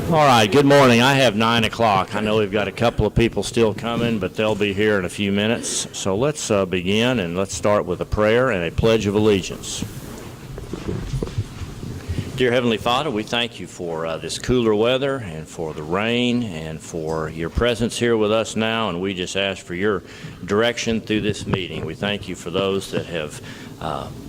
All right, good morning. I have 9 o'clock. I know we've got a couple of people still coming, but they'll be here in a few minutes. So let's begin, and let's start with a prayer and a pledge of allegiance. Dear Heavenly Father, we thank you for this cooler weather and for the rain and for your presence here with us now, and we just ask for your direction through this meeting. We thank you for those that have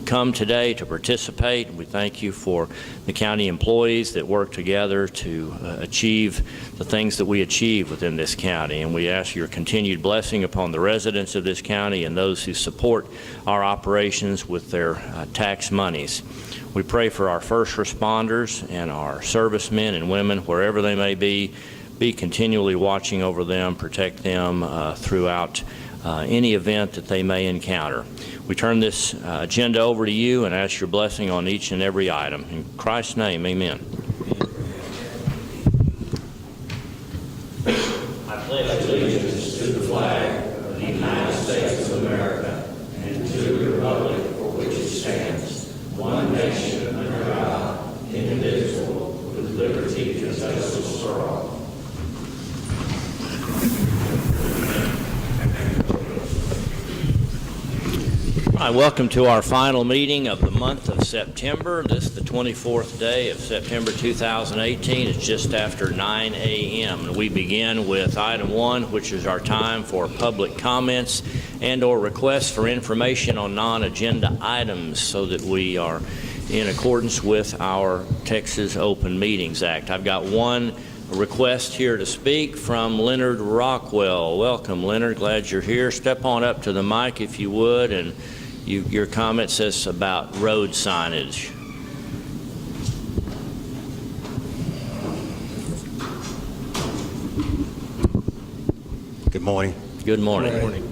come today to participate. We thank you for the county employees that work together to achieve the things that we achieve within this county, and we ask your continued blessing upon the residents of this county and those who support our operations with their tax monies. We pray for our first responders and our servicemen and women, wherever they may be continually watching over them, protect them throughout any event that they may encounter. We turn this agenda over to you and ask your blessing on each and every item. In Christ's name, amen. I pledge allegiance to the flag of the United States of America and to the republic for which it stands, one nation under God, indivisible, with liberty and justice for all. All right, welcome to our final meeting of the month of September. This is the 24th day of September 2018. It's just after 9 a.m. and we begin with item 1, which is our time for public comments and or requests for information on non-agenda items so that we are in accordance with our Texas Open Meetings Act. I've got one request here to speak from Leonard Rockwell. Welcome, Leonard. Glad you're here. Step on up to the mic if you would, and your comment says about road signage. Good morning. Good morning. Good morning.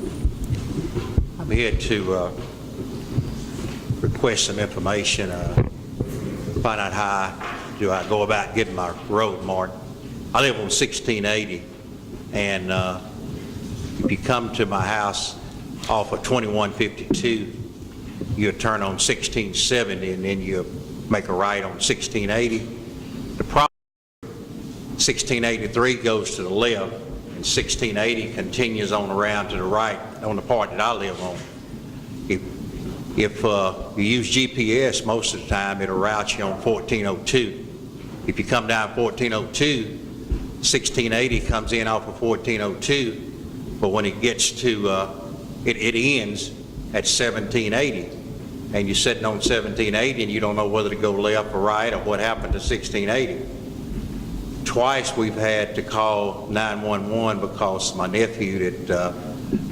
I'm here to request some information, find out how do I go about getting my road marked. I live on 1680, and if you come to my house off of 2152, you turn on 1670, and then you make a right on 1680. The problem, 1683 goes to the left, and 1680 continues on around to the right on the part that I live on. If you use GPS, most of the time it'll route you on 1402. If you come down 1402, 1680 comes in off of 1402, but when it gets to, it ends at 1780. And you're sitting on 1780 and you don't know whether to go left or right or what happened to 1680. Twice we've had to call 911 because my nephew that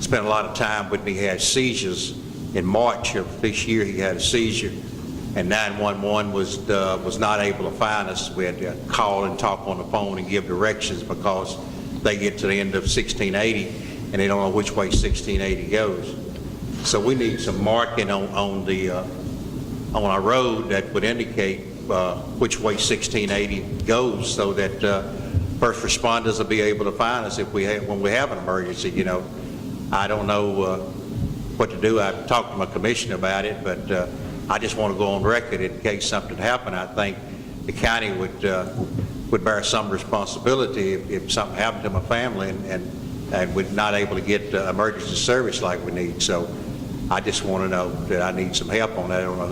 spent a lot of time with me had seizures. In March of this year he had a seizure, and 911 was not able to find us. We had to call and talk on the phone and give directions because they get to the end of 1680 and they don't know which way 1680 goes. So we need some marking on our road that would indicate which way 1680 goes, so that first responders will be able to find us when we have an emergency. You know, I don't know what to do. I've talked to my commissioner about it, but I just want to go on record in case something happened. I think the county would bear some responsibility if something happened to my family and we're not able to get emergency service like we need. So I just want to know that I need some help on that. I don't know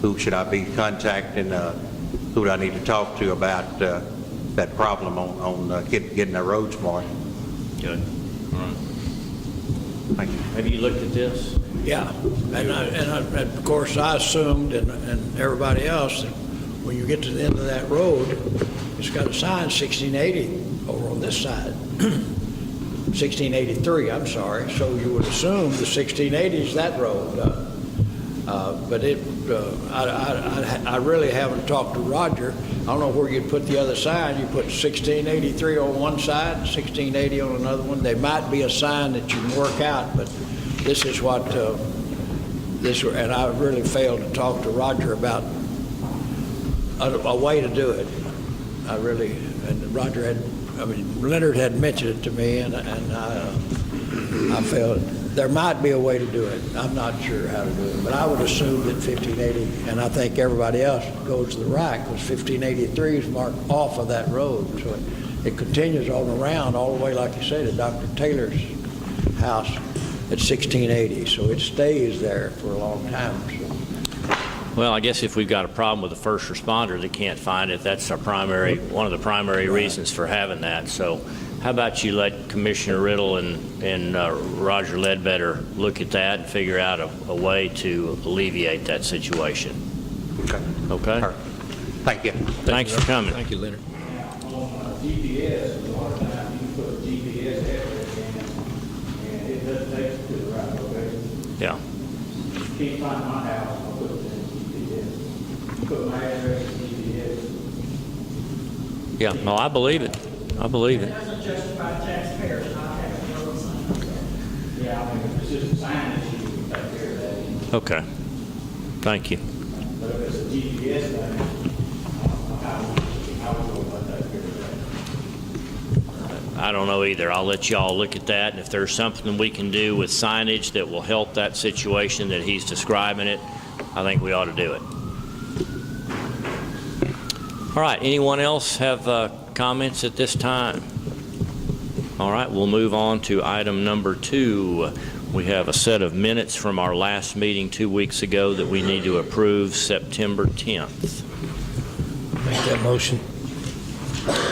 who should I be contacting, who do I need to talk to about that problem on getting our roads marked. Good. All right. Thank you. Have you looked at this? Yeah, and of course I assumed, and everybody else, that when you get to the end of that road, it's got a sign 1680 over on this side. 1683, I'm sorry. So you would assume the 1680 is that road. But I really haven't talked to Roger. I don't know where you'd put the other sign. You put 1683 on one side, 1680 on another one. There might be a sign that you can work out, but this is what and I really failed to talk to Roger about a way to do it. And Roger Leonard had mentioned it to me, and I failed There might be a way to do it. I'm not sure how to do it, but I would assume that 1580, and I think everybody else goes to the right, because 1583 is marked off of that road. So it continues on around all the way, like you said, to Dr. Taylor's house at 1680. So it stays there for a long time. So. Well, I guess if we've got a problem with a first responder that can't find it, that's our primary, one of the primary reasons for having that. So how about you let Commissioner Riddle and Roger Ledbetter look at that and figure out a way to alleviate that situation? Okay. Okay? All right. Thank you. Thanks for coming. Thank you, Leonard. On GPS, a lot of times you put GPS everything and it doesn't take you to the right location. Yeah. Can't find my house, I'll put it in GPS. Put my address in GPS. Yeah. No, I believe it. I believe it. It doesn't justify taxpayers not having road signs. Yeah, I mean, if it's just a sign issue, we can take care of that. Okay. Thank you. But if it's a GPS thing, how would go about that care of that? I don't know either. I'll let y'all look at that, and if there's something we can do with signage that will help that situation that he's describing it, I think we ought to do it. All right, anyone else have comments at this time? All right, we'll move on to item number 2. We have a set of minutes from our last meeting 2 weeks ago that we need to approve, September 10th. Make that motion.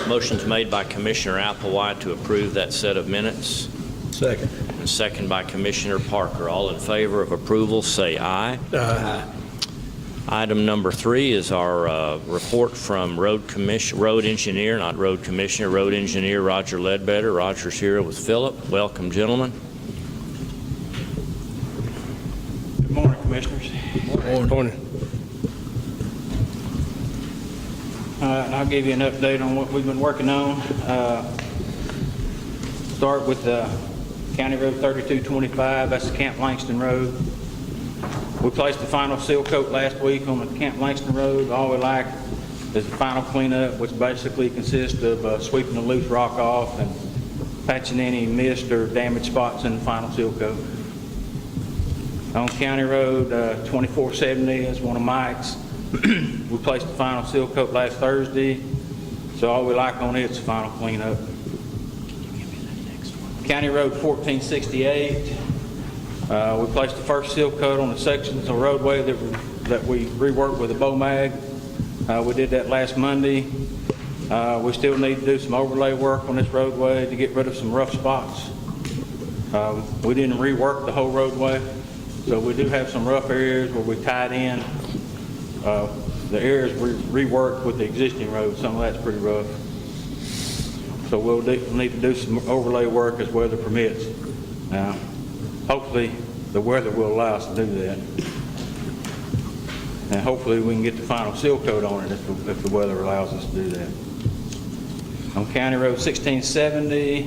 Motion's made by Commissioner Applewhite to approve that set of minutes, Second. and second by Commissioner Parker. All in favor of approval, say aye. Item number 3 is our report from road engineer Roger Ledbetter. Roger's here with Philip. Welcome, gentlemen. Good morning, Commissioners. Morning. And I'll give you an update on what we've been working on. Start with County Road 3225, that's the Camp Langston Road. We placed the final seal coat last week on the Camp Langston Road. All we like is the final cleanup, which basically consists of sweeping the loose rock off and patching any missed or damaged spots in the final seal coat. On County Road 2470 is one of Mike's. We placed the final seal coat last Thursday, so all we like on it is the final cleanup. County Road 1468, we placed the first seal coat on the sections of roadway that we reworked with a bow mag. We did that last Monday. We still need to do some overlay work on this roadway to get rid of some rough spots. We didn't rework the whole roadway, so we do have some rough areas where we tied in the areas we reworked with the existing road. Some of that's pretty rough. So we'll need to do some overlay work as weather permits. Hopefully the weather will allow us to do that. And hopefully we can get the final seal coat on it if the weather allows us to do that. On County Road 1670,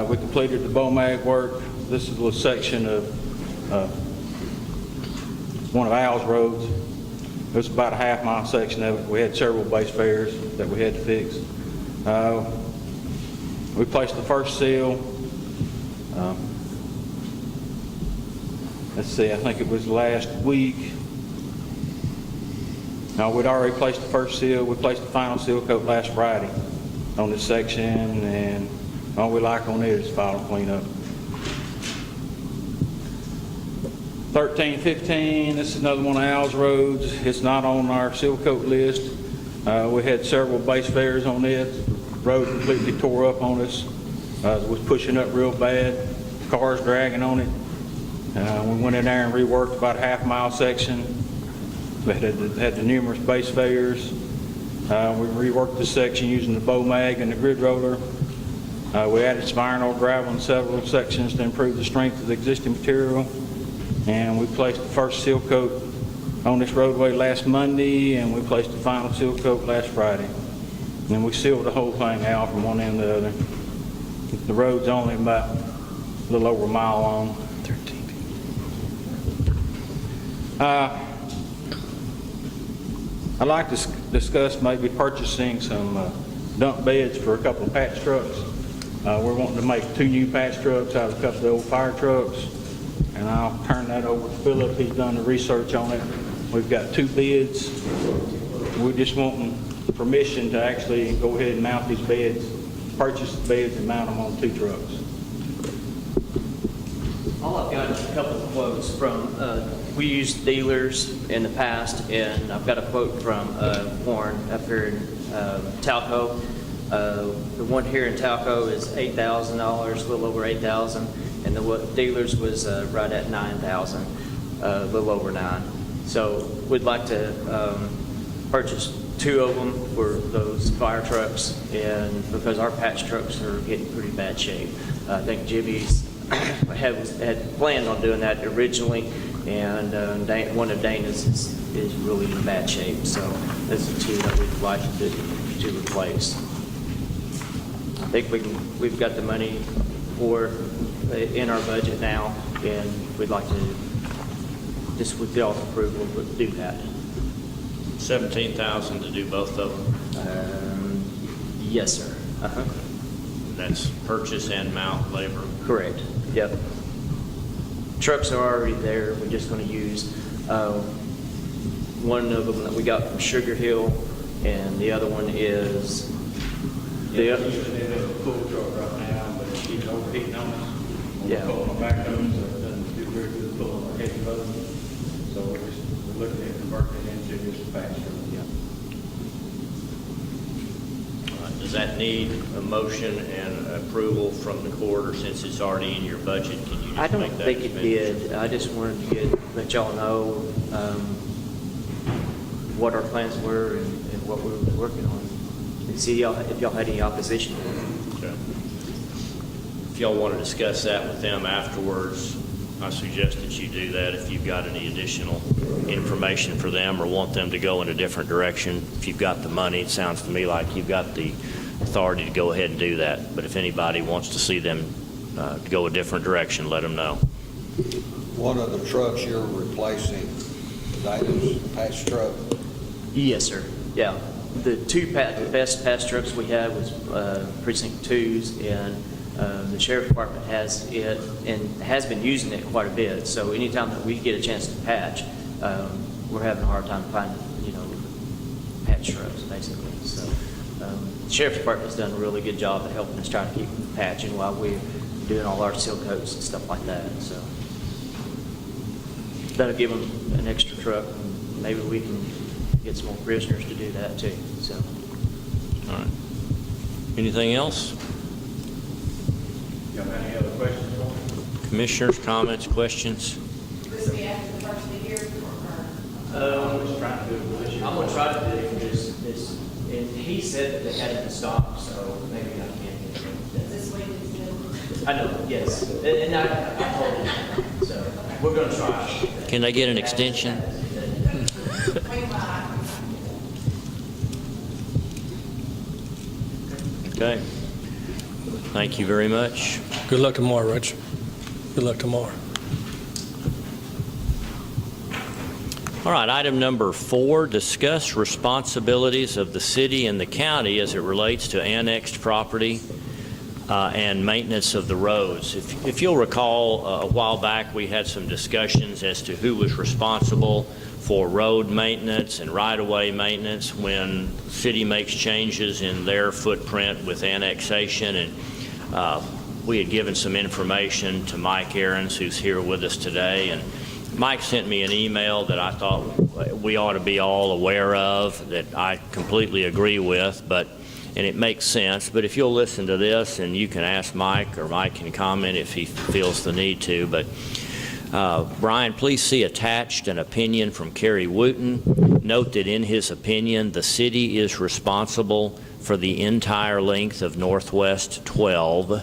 we completed the bow mag work. This is a little section of one of Al's roads. It was about a half-mile section of it. We had several base fares that we had to fix. We placed the first seal. Let's see, I think it was last week. No, we'd already placed the first seal. We placed the final seal coat last Friday on this section, and all we like on it is final cleanup. 1315, this is another one of Al's roads. It's not on our seal coat list. We had several base fares on it. The road completely tore up on us. It was pushing up real bad. Cars dragging on it. We went in there and reworked about a half-mile section. We had the numerous base failures. We reworked the section using the bow mag and the grid roller. We added spiral gravel in several sections to improve the strength of the existing material. And we placed the first seal coat on this roadway last Monday, and we placed the final seal coat last Friday. And we sealed the whole thing out from one end to the other. The road's only about a little over a mile long. 13. I'd like to discuss maybe purchasing some dump beds for a couple of patch trucks. We're wanting to make 2 new patch trucks out of a couple of the old fire trucks, and I'll turn that over to Philip. He's done the research on it. We've got 2 bids. We're just wanting permission to actually go ahead and mount these beds, purchase the beds and mount them on 2 trucks. All I've got is a couple of quotes from, we used dealers in the past, and I've got a quote from Warren up here in Talco. The one here in Talco is $8,000, a little over $8,000, and the dealers was right at $9,000, a little over $9,000. So we'd like to purchase 2 of them for those fire trucks, and because our patch trucks are getting pretty bad shape. I think Jimmy's had planned on doing that originally, and one of Dana's is really in bad shape. So those are 2 that we'd like to replace. I think we've got the money for in our budget now, and we'd like to just with y'all's approval do that. $17,000 to do both of them. Yes, sir. That's purchase and mount labor. Correct. Yep. Trucks are already there. We're just going to use one of them that we got from Sugar Hill, and the other one is Usually they have a full truck right now, but it keeps overheating on us. Yeah. We're pulling them back on, so it doesn't do very good pulling our heavy loads. So we're looking at converting it into just a patch truck. Does that need a motion and approval from the court, or since it's already in your budget, can you just I don't make that think it expenditure? did. I just wanted to let y'all know what our plans were and what we were working on, and see if y'all had any opposition. Okay. If y'all want to discuss that with them afterwards, I suggest that you do that if you've got any additional information for them or want them to go in a different direction. If you've got the money, it sounds to me like you've got the authority to go ahead and do that. But if anybody wants to see them go a different direction, let them know. One of the trucks you're replacing, is that a patch truck? Yes, sir. Yeah. The 2 best patch trucks we had was Precinct 2's, and the Sheriff Department has it and has been using it quite a bit. So anytime that we get a chance to patch, we're having a hard time finding, patch trucks, basically. So the Sheriff Department has done a really good job of helping us try to keep patching while we're doing all our seal coats and stuff like that. So that'll give them an extra truck, and maybe we can get some more prisoners to do that too. So. All right. Anything else? You have any other questions for me? Commissioners, comments, questions? This will be after the first of the year, or? I'm just trying to do it this year. I'm gonna try to do it for this, and he said that they had it in stock, so maybe I can't get it. This week is good. I know, yes, and I told him, so we're gonna try. Can they get an extension? Wait, bye. Okay. Thank you very much. Good luck tomorrow, Rich. Good luck tomorrow. All right, item number 4, discuss responsibilities of the city and the county as it relates to annexed property and maintenance of the roads. If you'll recall, a while back we had some discussions as to who was responsible for road maintenance and right-of-way maintenance when the city makes changes in their footprint with annexation. And we had given some information to Mike Ahrens, who's here with us today, and Mike sent me an email that I thought we ought to be all aware of, that I completely agree with, and it makes sense. But if you'll listen to this, and you can ask Mike, or Mike can comment if he feels the need to. But Brian, please see attached an opinion from Kerry Wooten. Note that in his opinion, the city is responsible for the entire length of Northwest 12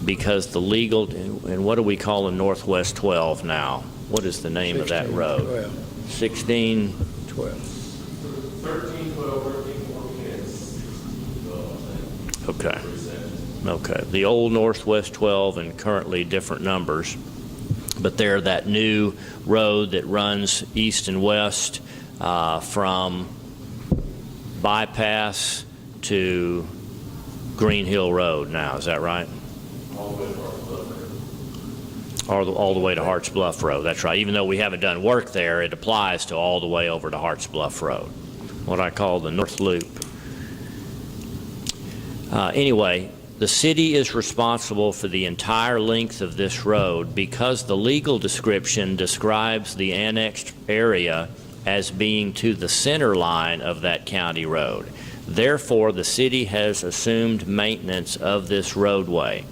because the legal, and what do we call a Northwest 12 now? What is the name of that road? 16, 12. 13, 12, 13, 14, okay. Okay. The old Northwest 12 and currently different numbers. But they're that new road that runs east and west from Bypass to Green Hill Road now, is that right? All the way to Harts Bluff Road, that's right. Even though we haven't done work there, it applies to all the way over to Harts Bluff Road, what I call the North Loop. Anyway, the city is responsible for the entire length of this road because the legal description describes the annexed area as being to the center line of that county road. Therefore, the city has assumed maintenance of this roadway.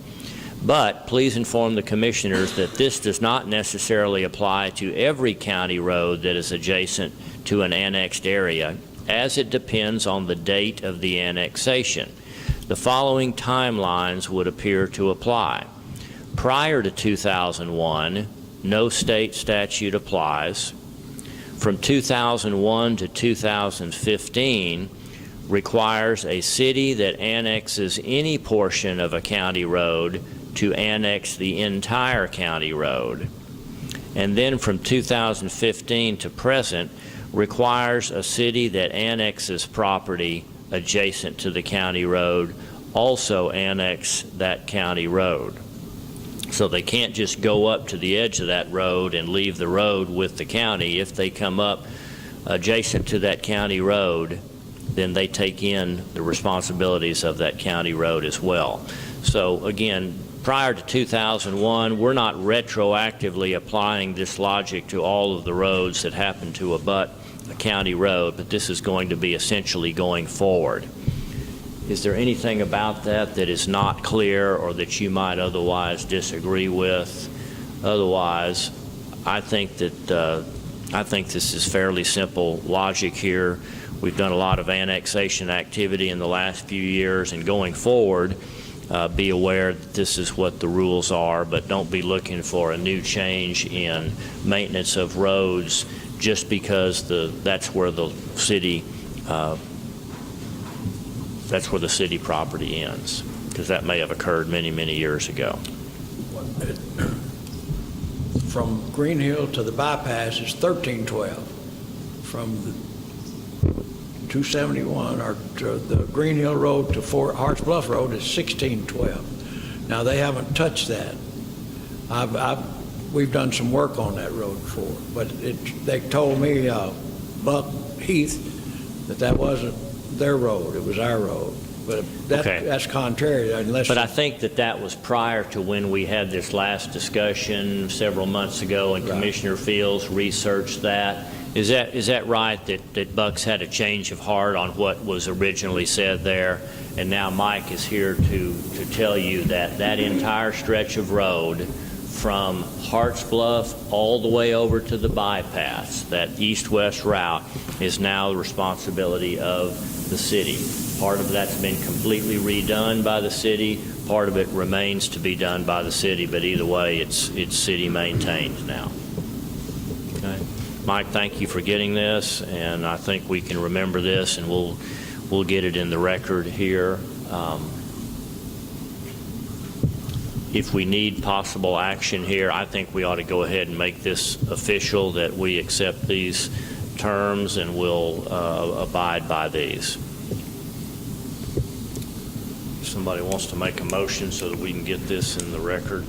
But please inform the commissioners that this does not necessarily apply to every county road that is adjacent to an annexed area, as it depends on the date of the annexation. The following timelines would appear to apply. Prior to 2001, no state statute applies. From 2001 to 2015, requires a city that annexes any portion of a county road to annex the entire county road. And then from 2015 to present, requires a city that annexes property adjacent to the county road also annex that county road. So they can't just go up to the edge of that road and leave the road with the county. If they come up adjacent to that county road, then they take in the responsibilities of that county road as well. So again, prior to 2001, we're not retroactively applying this logic to all of the roads that happen to abut a county road, but this is going to be essentially going forward. Is there anything about that that is not clear or that you might otherwise disagree with? Otherwise, I think this is fairly simple logic here. We've done a lot of annexation activity in the last few years, and going forward, be aware that this is what the rules are, but don't be looking for a new change in maintenance of roads just because that's where the city property ends, because that may have occurred many, many years ago. From Green Hill to the bypass is 1312. From the 271 or to the Green Hill Road to Harts Bluff Road is 1612. Now they haven't touched that. We've done some work on that road before, but they told me Buck Heath that wasn't their road, it was our road. But that's contrary, unless. But I think that was prior to when we had this last discussion several months ago, and right. Commissioner Fields researched that. Is that right, that Buck's had a change of heart on what was originally said there, and now Mike is here to tell you that entire stretch of road from Harts Bluff all the way over to the bypass, that east-west route, is now the responsibility of the city. Part of that's been completely redone by the city. Part of it remains to be done by the city, but either way, it's city maintained now. Okay. Mike, thank you for getting this, and I think we can remember this, and we'll get it in the record here. If we need possible action here, I think we ought to go ahead and make this official that we accept these terms and will abide by these. Somebody wants to make a motion so that we can get this in the record.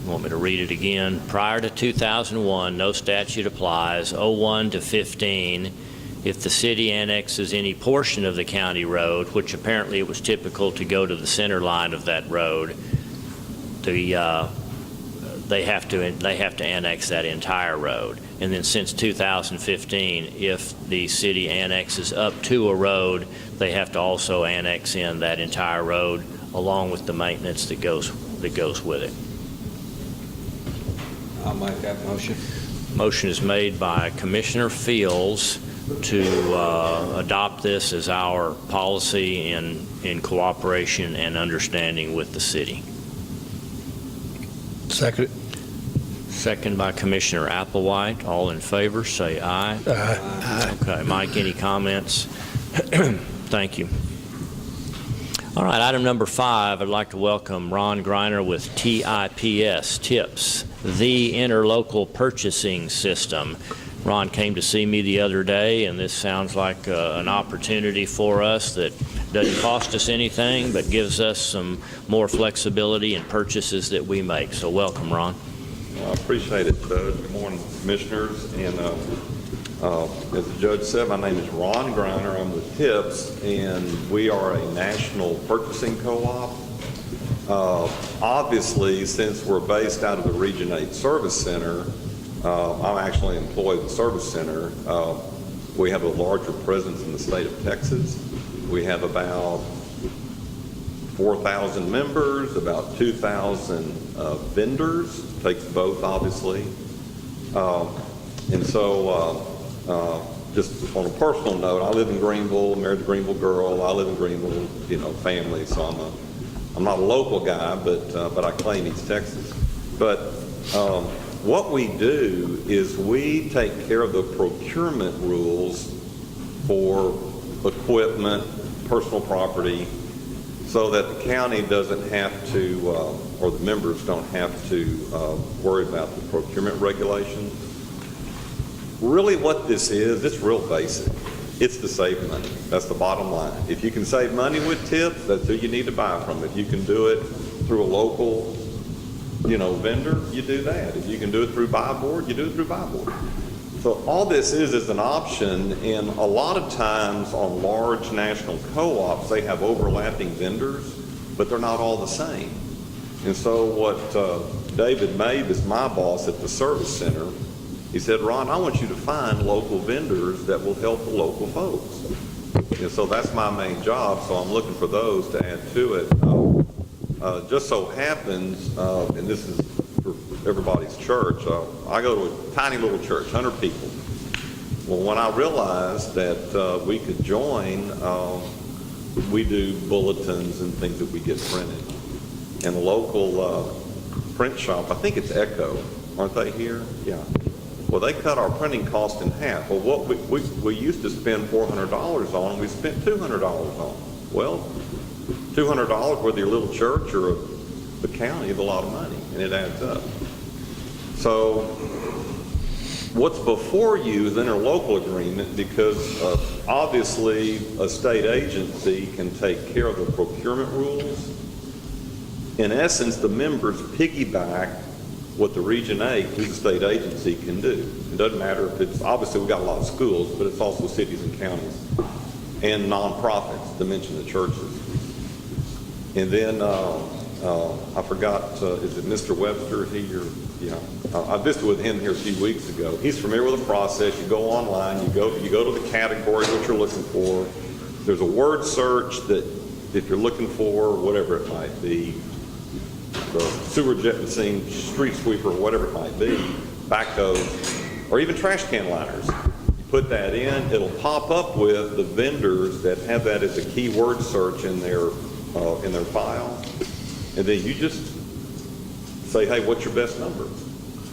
You want me to read it again? Prior to 2001, no statute applies. 01 to 15, if the city annexes any portion of the county road, which apparently it was typical to go to the center line of that road, they have to annex that entire road. And then since 2015, if the city annexes up to a road, they have to also annex in that entire road along with the maintenance that goes with it. I'll make that motion. Motion is made by Commissioner Fields to adopt this as our policy in cooperation and understanding with the city. Second. Second by Commissioner Applewhite. All in favor, say aye. Aye. Okay, Mike, any comments? Thank you. All right, item number 5, I'd like to welcome Ron Greiner with TIPS, TIPS, the Interlocal Purchasing System. Ron came to see me the other day, and this sounds like an opportunity for us that Doesn't cost us anything, but gives us some more flexibility in purchases that we make. So welcome, Ron. I appreciate it, Judge. Good morning, Commissioners. And as the Judge said, my name is Ron Griner. I'm with TIPS, and we are a national purchasing co-op. Obviously, since we're based out of the Region 8 Service Center, I'm actually employed at the Service Center. We have a larger presence in the state of Texas. We have about 4,000 members, about 2,000 vendors, takes both, obviously. And so, just on a personal note, I live in Greenville, married a Greenville girl. I live in Greenville, family, so I'm not a local guy, but I claim East Texas. But what we do is we take care of the procurement rules for equipment, personal property, so that the county doesn't have to, or the members don't have to worry about the procurement regulations. Really what this is, it's real basic. It's to save money. That's the bottom line. If you can save money with TIPS, that's who you need to buy from. If you can do it through a local, vendor, you do that. If you can do it through buy board, you do it through buy board. So all this is an option, and a lot of times on large national co-ops, they have overlapping vendors, but they're not all the same. And so what David Mabe is my boss at the Service Center. He said, Ron, I want you to find local vendors that will help the local folks. And so that's my main job, so I'm looking for those to add to it. Just so happens, and this is for everybody's church, I go to a tiny little church, 100 people. Well, when I realized that we could join, we do bulletins and things that we get printed. And the local print shop, I think it's Echo, aren't they here? Yeah. Well, they cut our printing cost in half. Well, what we used to spend $400 on, we spent $200 on. Well, $200, whether you're a little church or the county, is a lot of money, and it adds up. So what's before you is an interlocal agreement, because obviously a state agency can take care of the procurement rules. In essence, the members piggyback what the Region 8, who's the state agency, can do. It doesn't matter if it's, obviously we've got a lot of schools, but it's also cities and counties and nonprofits, to mention the churches. And then I forgot, is it Mr. Webster? Is he your, I visited with him here a few weeks ago. He's familiar with the process. You go online, you go to the category what you're looking for. There's a word search that if you're looking for whatever it might be, the sewer jetting, street sweeper, whatever it might be, backhoes, or even trash can liners. You put that in, it'll pop up with the vendors that have that as a keyword search in their file, and then you just say, hey, what's your best number?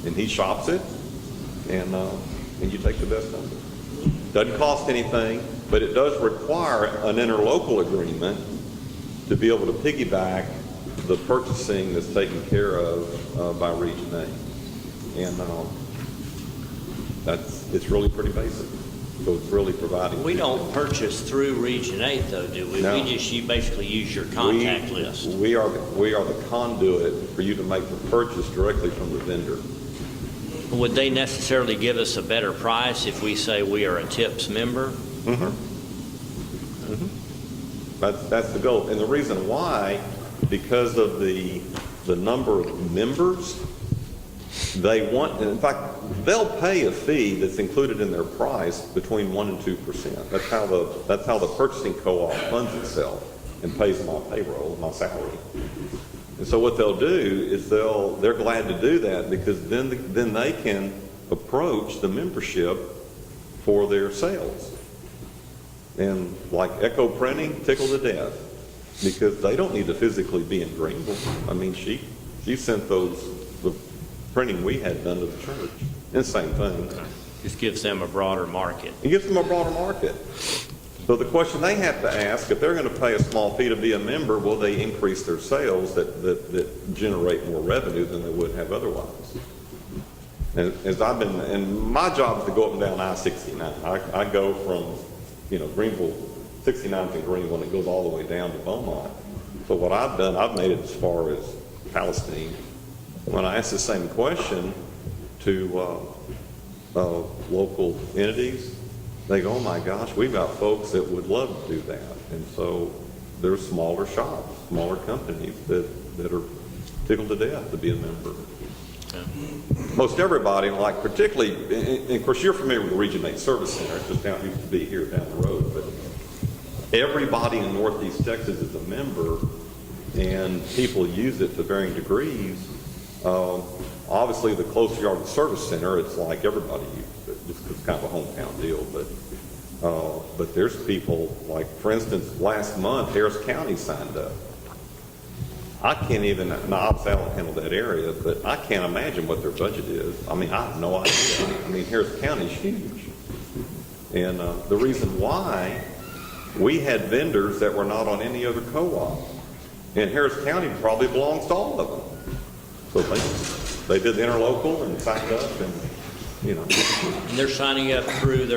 And he shops it, and you take the best number. Doesn't cost anything, but it does require an interlocal agreement to be able to piggyback the purchasing that's taken care of by Region 8. And it's really pretty basic. So it's really providing. We don't purchase through Region 8, though, do we? No. You basically use your contact list. We are the conduit for you to make the purchase directly from the vendor. Would they necessarily give us a better price if we say we are a TIPS member? Mm-hmm. Mm-hmm. That's the goal. And the reason why, because of the number of members, they want, in fact, they'll pay a fee that's included in their price between 1% and 2%. That's how the purchasing co-op funds itself and pays my payroll, my salary. And so what they'll do is they're glad to do that, because then they can approach the membership for their sales. And like Echo Printing, tickled to death, because they don't need to physically be in Greenville. I mean, she sent the printing we had done to the church. And same thing. Just gives them a broader market. It gives them a broader market. So the question they have to ask, if they're going to pay a small fee to be a member, will they increase their sales that generate more revenue than they would have otherwise? And my job is to go up and down I-69. I go from, Greenville 69th and Greenville, and it goes all the way down to Beaumont. So what I've done, I've made it as far as Palestine. When I ask the same question to local entities, they go, oh my gosh, we've got folks that would love to do that. And so there's smaller shops, smaller companies that are tickled to death to be a member. Most everybody, like particularly, and of course you're familiar with the Region 8 Service Center, it's just down, used to be here down the road, but everybody in Northeast Texas is a member, and people use it to varying degrees. Obviously, the closer you are to the Service Center, it's like everybody uses it, just 'cause it's kind of a hometown deal, but there's people, like for instance, last month, Harris County signed up. I can't even, now obviously I don't handle that area, but I can't imagine what their budget is. I mean, I have no idea. I mean, Harris County is huge. And the reason why, we had vendors that were not on any other co-op. And Harris County probably belongs to all of them. So they did the interlocal and signed up and, you know. And they're signing up through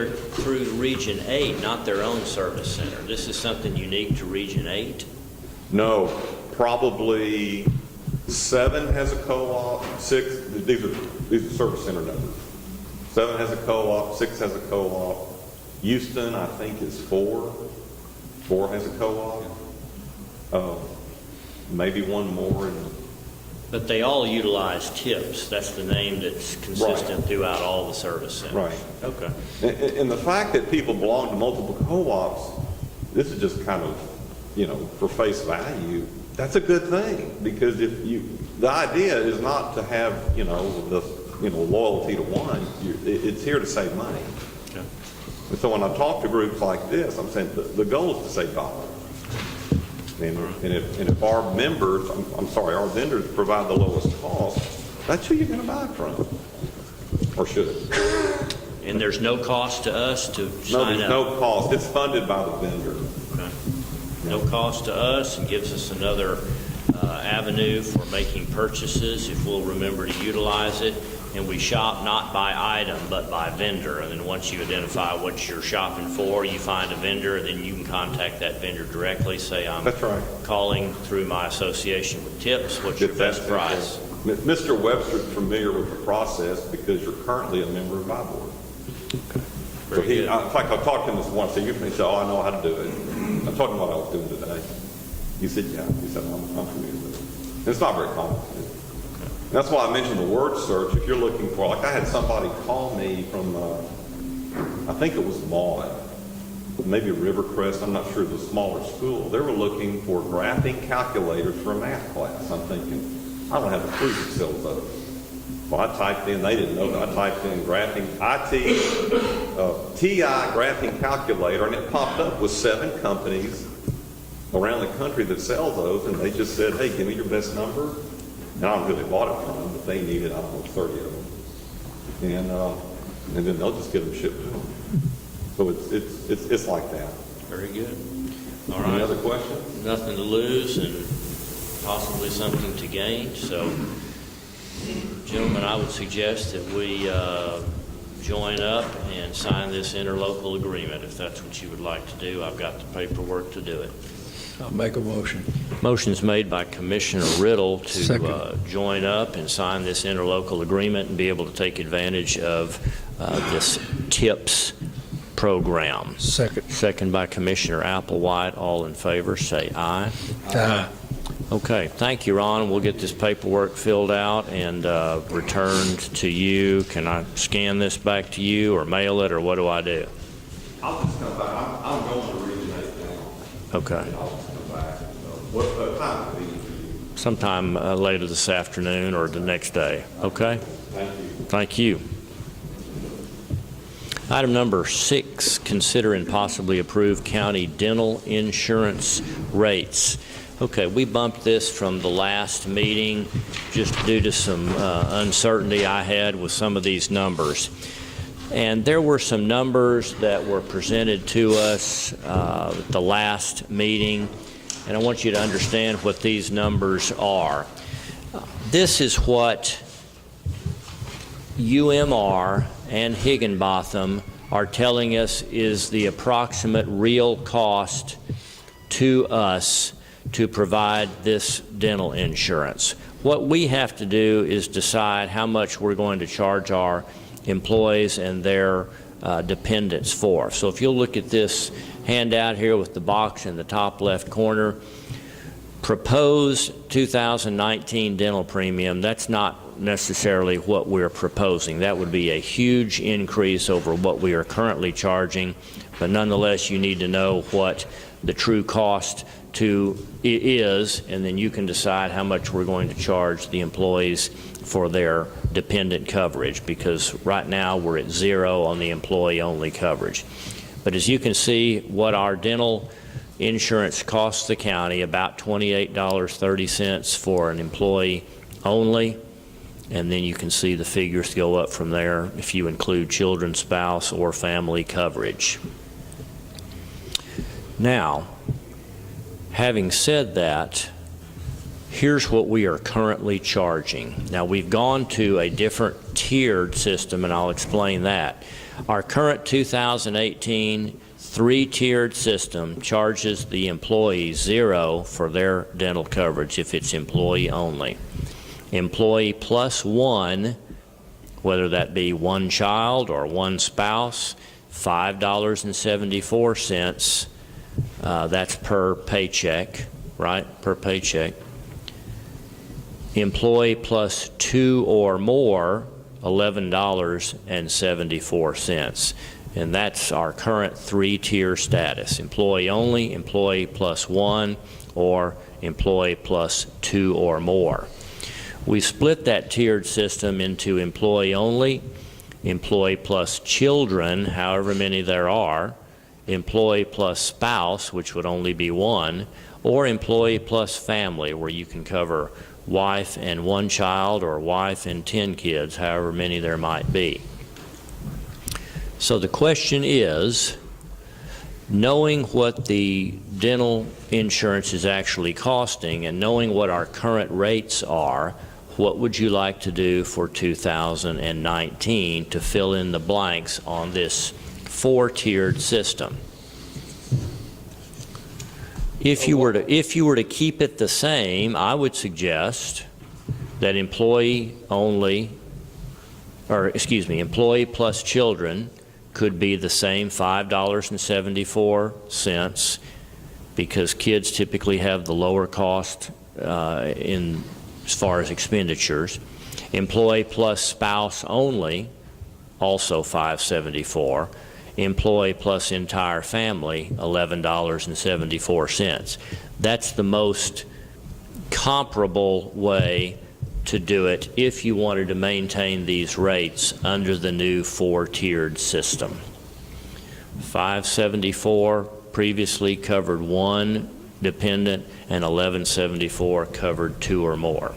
Region 8, not their own service center. This is something unique to Region 8? No, probably 7 has a co-op, 6, these are service center numbers. 7 has a co-op, 6 has a co-op. Houston, I think, is 4. 4 has a co-op. Maybe one more. But they all utilize TIPS. That's the name that's consistent throughout all the service centers. Right. Okay. And the fact that people belong to multiple co-ops, this is just kind of, you know, for face value, that's a good thing, because the idea is not to have, loyalty to one. It's here to save money. Okay. And so when I talk to groups like this, I'm saying the goal is to save dollars. And if our members, our vendors provide the lowest cost, that's who you're going to buy from, or should it? And there's no cost to us to sign No, up? there's no cost. It's funded by the vendor. Okay. No cost to us, and gives us another avenue for making purchases if we'll remember to utilize it. And we shop not by item, but by vendor. And then once you identify what you're shopping for, you find a vendor, and then you can contact that vendor directly. Say, I'm That's right. calling through my association with TIPS. What's your best price? Mr. Webster's familiar with the process because you're currently a member of my board. So Very good. in fact, I talked to him this morning. So he said, "Oh, I know how to do it." I told him what I was doing today. He said, "Yeah." He said, "I'm familiar with it." And it's not very complicated. That's why I mentioned the word search. If you're looking for, like, I had somebody call me from, I think it was Maud, maybe Rivercrest, I'm not sure, the smaller school. They were looking for graphing calculators for a math class. I'm thinking, I don't have a clue who sells those. Well, I typed in, they didn't know that, I typed in graphing, TI graphing calculator, and it popped up with 7 companies around the country that sell those, and they just said, hey, give me your best number. And I don't know who they bought it from, but they needed, I don't know, 30 of them. And then they'll just get them shipped to them. So it's like that. Very good. All right. Any other questions? Nothing to lose and possibly something to gain. So, gentlemen, I would suggest that we join up and sign this interlocal agreement, if that's what you would like to do. I've got the paperwork to do it. I'll make a motion. Motion is made by Commissioner Riddle to Second. join up and sign this interlocal agreement and be able to take advantage of this TIPS program. Second. Second by Commissioner Applewhite. All in favor, say aye. Aye. Okay, thank you, Ron. We'll get this paperwork filled out and returned to you. Can I scan this back to you or mail it, or what do I do? I'll just come back. I'm going to Region 8 now. Okay. I'll just come back. What time would be for you? Sometime later this afternoon or the next day. Okay? Thank you. Thank you. Item number 6, consider and possibly approve county dental insurance rates. Okay, we bumped this from the last meeting just due to some uncertainty I had with some of these numbers. And there were some numbers that were presented to us at the last meeting, and I want you to understand what these numbers are. This is what UMR and Higginbotham are telling us is the approximate real cost to us to provide this dental insurance. What we have to do is decide how much we're going to charge our employees and their dependents for. So if you'll look at this handout here with the box in the top left corner, proposed 2019 dental premium, that's not necessarily what we're proposing. That would be a huge increase over what we are currently charging, but nonetheless you need to know what the true cost is, and then you can decide how much we're going to charge the employees for their dependent coverage, because right now we're at 0 on the employee-only coverage. But as you can see, what our dental insurance costs the county, about $28.30 for an employee only, and then you can see the figures go up from there if you include children, spouse, or family coverage. Now, having said that, here's what we are currently charging. Now, we've gone to a different tiered system, and I'll explain that. Our current 2018 3-tiered system charges the employee 0 for their dental coverage if it's employee only. Employee plus 1, whether that be one child or one spouse, $5.74. That's per paycheck, right? Per paycheck. Employee plus 2 or more, $11.74. And that's our current 3-tier status: employee only, employee plus 1, or employee plus 2 or more. We split that tiered system into employee only, employee plus children, however many there are, employee plus spouse, which would only be 1, or employee plus family, where you can cover wife and 1 child or wife and 10 kids, however many there might be. So the question is, knowing what the dental insurance is actually costing and knowing what our current rates are, what would you like to do for 2019 to fill in the blanks on this 4-tiered system? If you were to keep it the same, I would suggest that employee plus children could be the same $5.74, because kids typically have the lower cost as far as expenditures. Employee plus spouse only, also $5.74. Employee plus entire family, $11.74. That's the most comparable way to do it if you wanted to maintain these rates under the new 4-tiered system. $5.74 previously covered 1 dependent, and $11.74 covered 2 or more.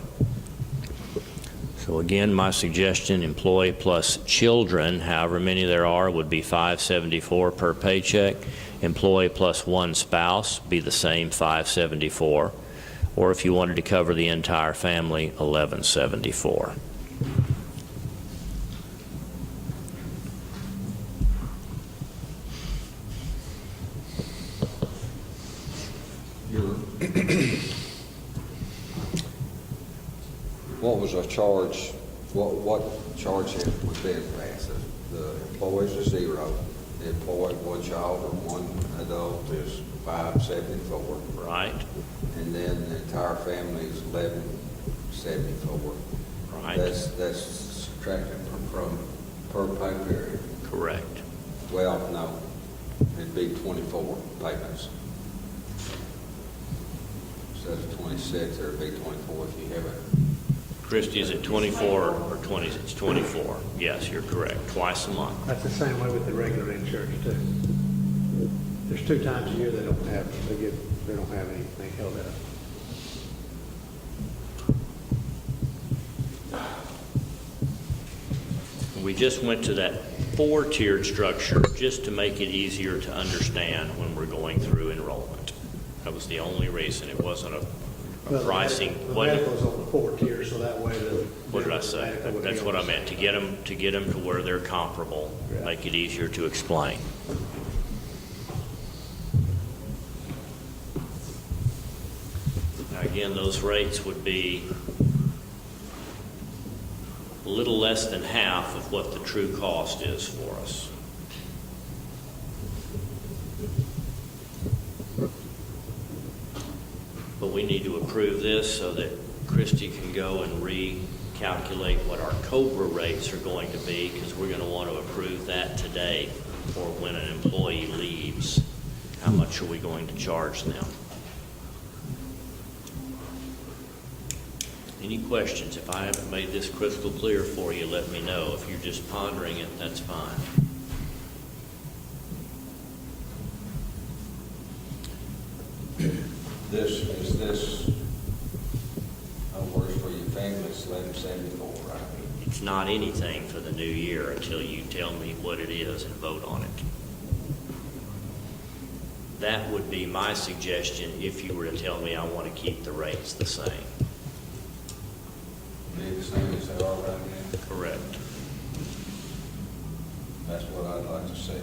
So again, my suggestion, employee plus children, however many there are, would be $5.74 per paycheck. Employee plus 1 spouse, be the same $5.74. Or if you wanted to cover the entire family, $11.74. What was our charge, what charge has been passed? The employees are 0, the employee, 1 child or 1 adult is $5.74. Right. And then the entire family is $11.74. Right. That's subtracted from per pay period. Correct. Well, no, it'd be 24 payments. Instead of 26, there'd be 24 if you have it. Christie, is it 24 or 20? It's 24. Yes, you're correct. Twice a month. That's the same way with the regular insurance too. There's 2 times a year they don't have anything held up. We just went to that 4-tiered structure just to make it easier to understand when we're going through enrollment. That was the only reason. It wasn't a Well, pricing. The What medical's on the 4 tier, so that way the. what did I say? medical would be That's on what the I meant, to get them to where they're comparable, Yeah. make it easier to explain. Now, again, those rates would be a little less than half of what the true cost is for us. But we need to approve this so that Christie can go and recalculate what our COBRA rates are going to be, because we're going to want to approve that today, or when an employee leaves. How much are we going to charge them? Any questions? If I haven't made this crystal clear for you, let me know. If you're just pondering it, that's fine. This works for your family, it's 1174, right? It's not anything for the new year until you tell me what it is and vote on it. That would be my suggestion if you were to tell me I want to keep the rates the same. Be the same as they are right now? Correct. That's what I'd like to see.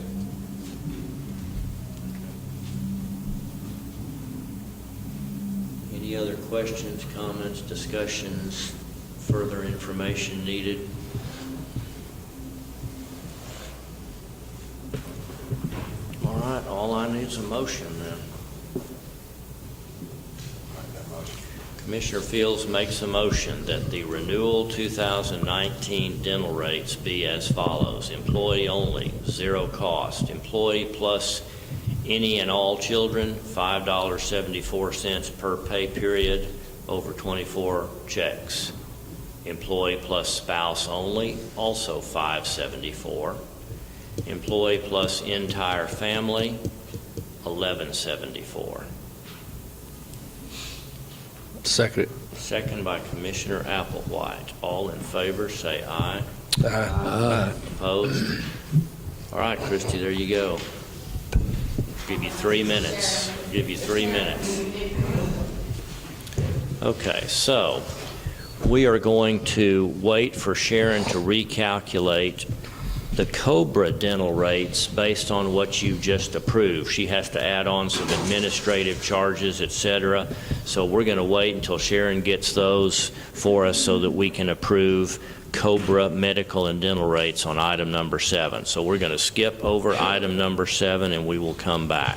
Any other questions, comments, discussions, further information needed? All right, all I need is a motion then. Commissioner Fields makes a motion that the renewal 2019 dental rates be as follows. Employee only, 0 cost. Employee plus any and all children, $5.74 per pay period over 24 checks. Employee plus spouse only, also $5.74. Employee plus entire family, $11.74. Second. Second by Commissioner Applewhite. All in favor, say aye. Aye. Opposed? All right, Christie, there you go. Give you 3 minutes. Give you 3 minutes. Okay, so we are going to wait for Sharon to recalculate the COBRA dental rates based on what you just approved. She has to add on some administrative charges, et cetera. So we're going to wait until Sharon gets those for us so that we can approve COBRA medical and dental rates on item number 7. So we're going to skip over item number 7 and we will come back.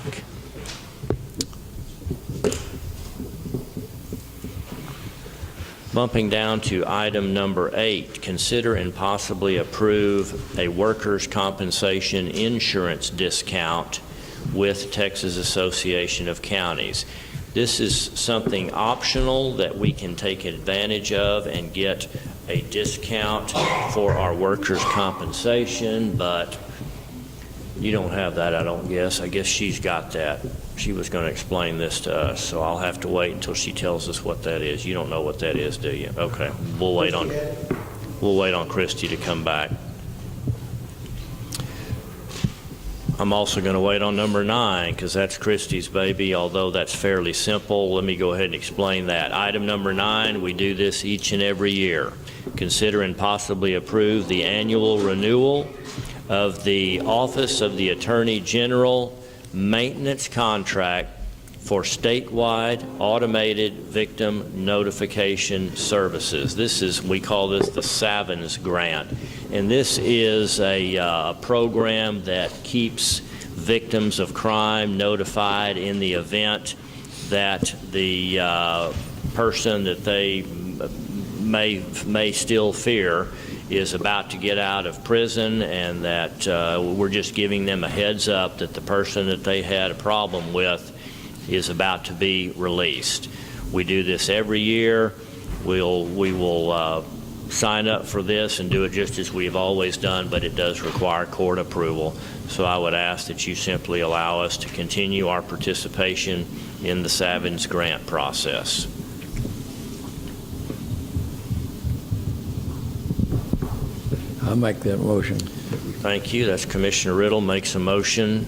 Bumping down to item number 8, consider and possibly approve a workers' compensation insurance discount with Texas Association of Counties. This is something optional that we can take advantage of and get a discount for our workers' compensation, but you don't have that, I don't guess. I guess she's got that. She was going to explain this to us, so I'll have to wait until she tells us what that is. You don't know what that is, do you? Okay, we'll wait on Christie to come back. I'm also going to wait on number 9 because that's Christie's baby, although that's fairly simple. Let me go ahead and explain that. Item number 9, we do this each and every year. Consider and possibly approve the annual renewal of the Office of the Attorney General maintenance contract for statewide automated victim notification services. We call this the Savins Grant. And this is a program that keeps victims of crime notified in the event that the person that they may still fear is about to get out of prison, and that we're just giving them a heads up that the person that they had a problem with is about to be released. We do this every year. We will sign up for this and do it just as we've always done, but it does require court approval. So I would ask that you simply allow us to continue our participation in the Savins Grant process. I'll make that motion. Thank you. That's Commissioner Riddle makes a motion.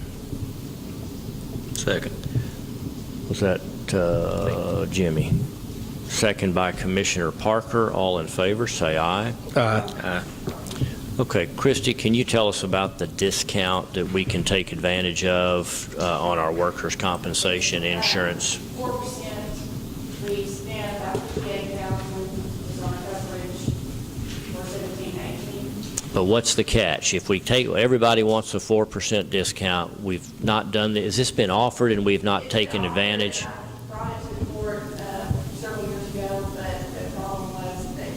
Second. Was that Jimmy? Second by Commissioner Parker. All in favor, say aye. Aye. Okay, Christy, can you tell us about the discount that we can take advantage of on our workers' compensation insurance? 4%, we spent about $58,000 was on coverage for 17, 18. But what's the catch? If we take, everybody wants a 4% discount, we've not done, has this been offered and we've not taken advantage? I brought it to the court several years ago, but the problem was that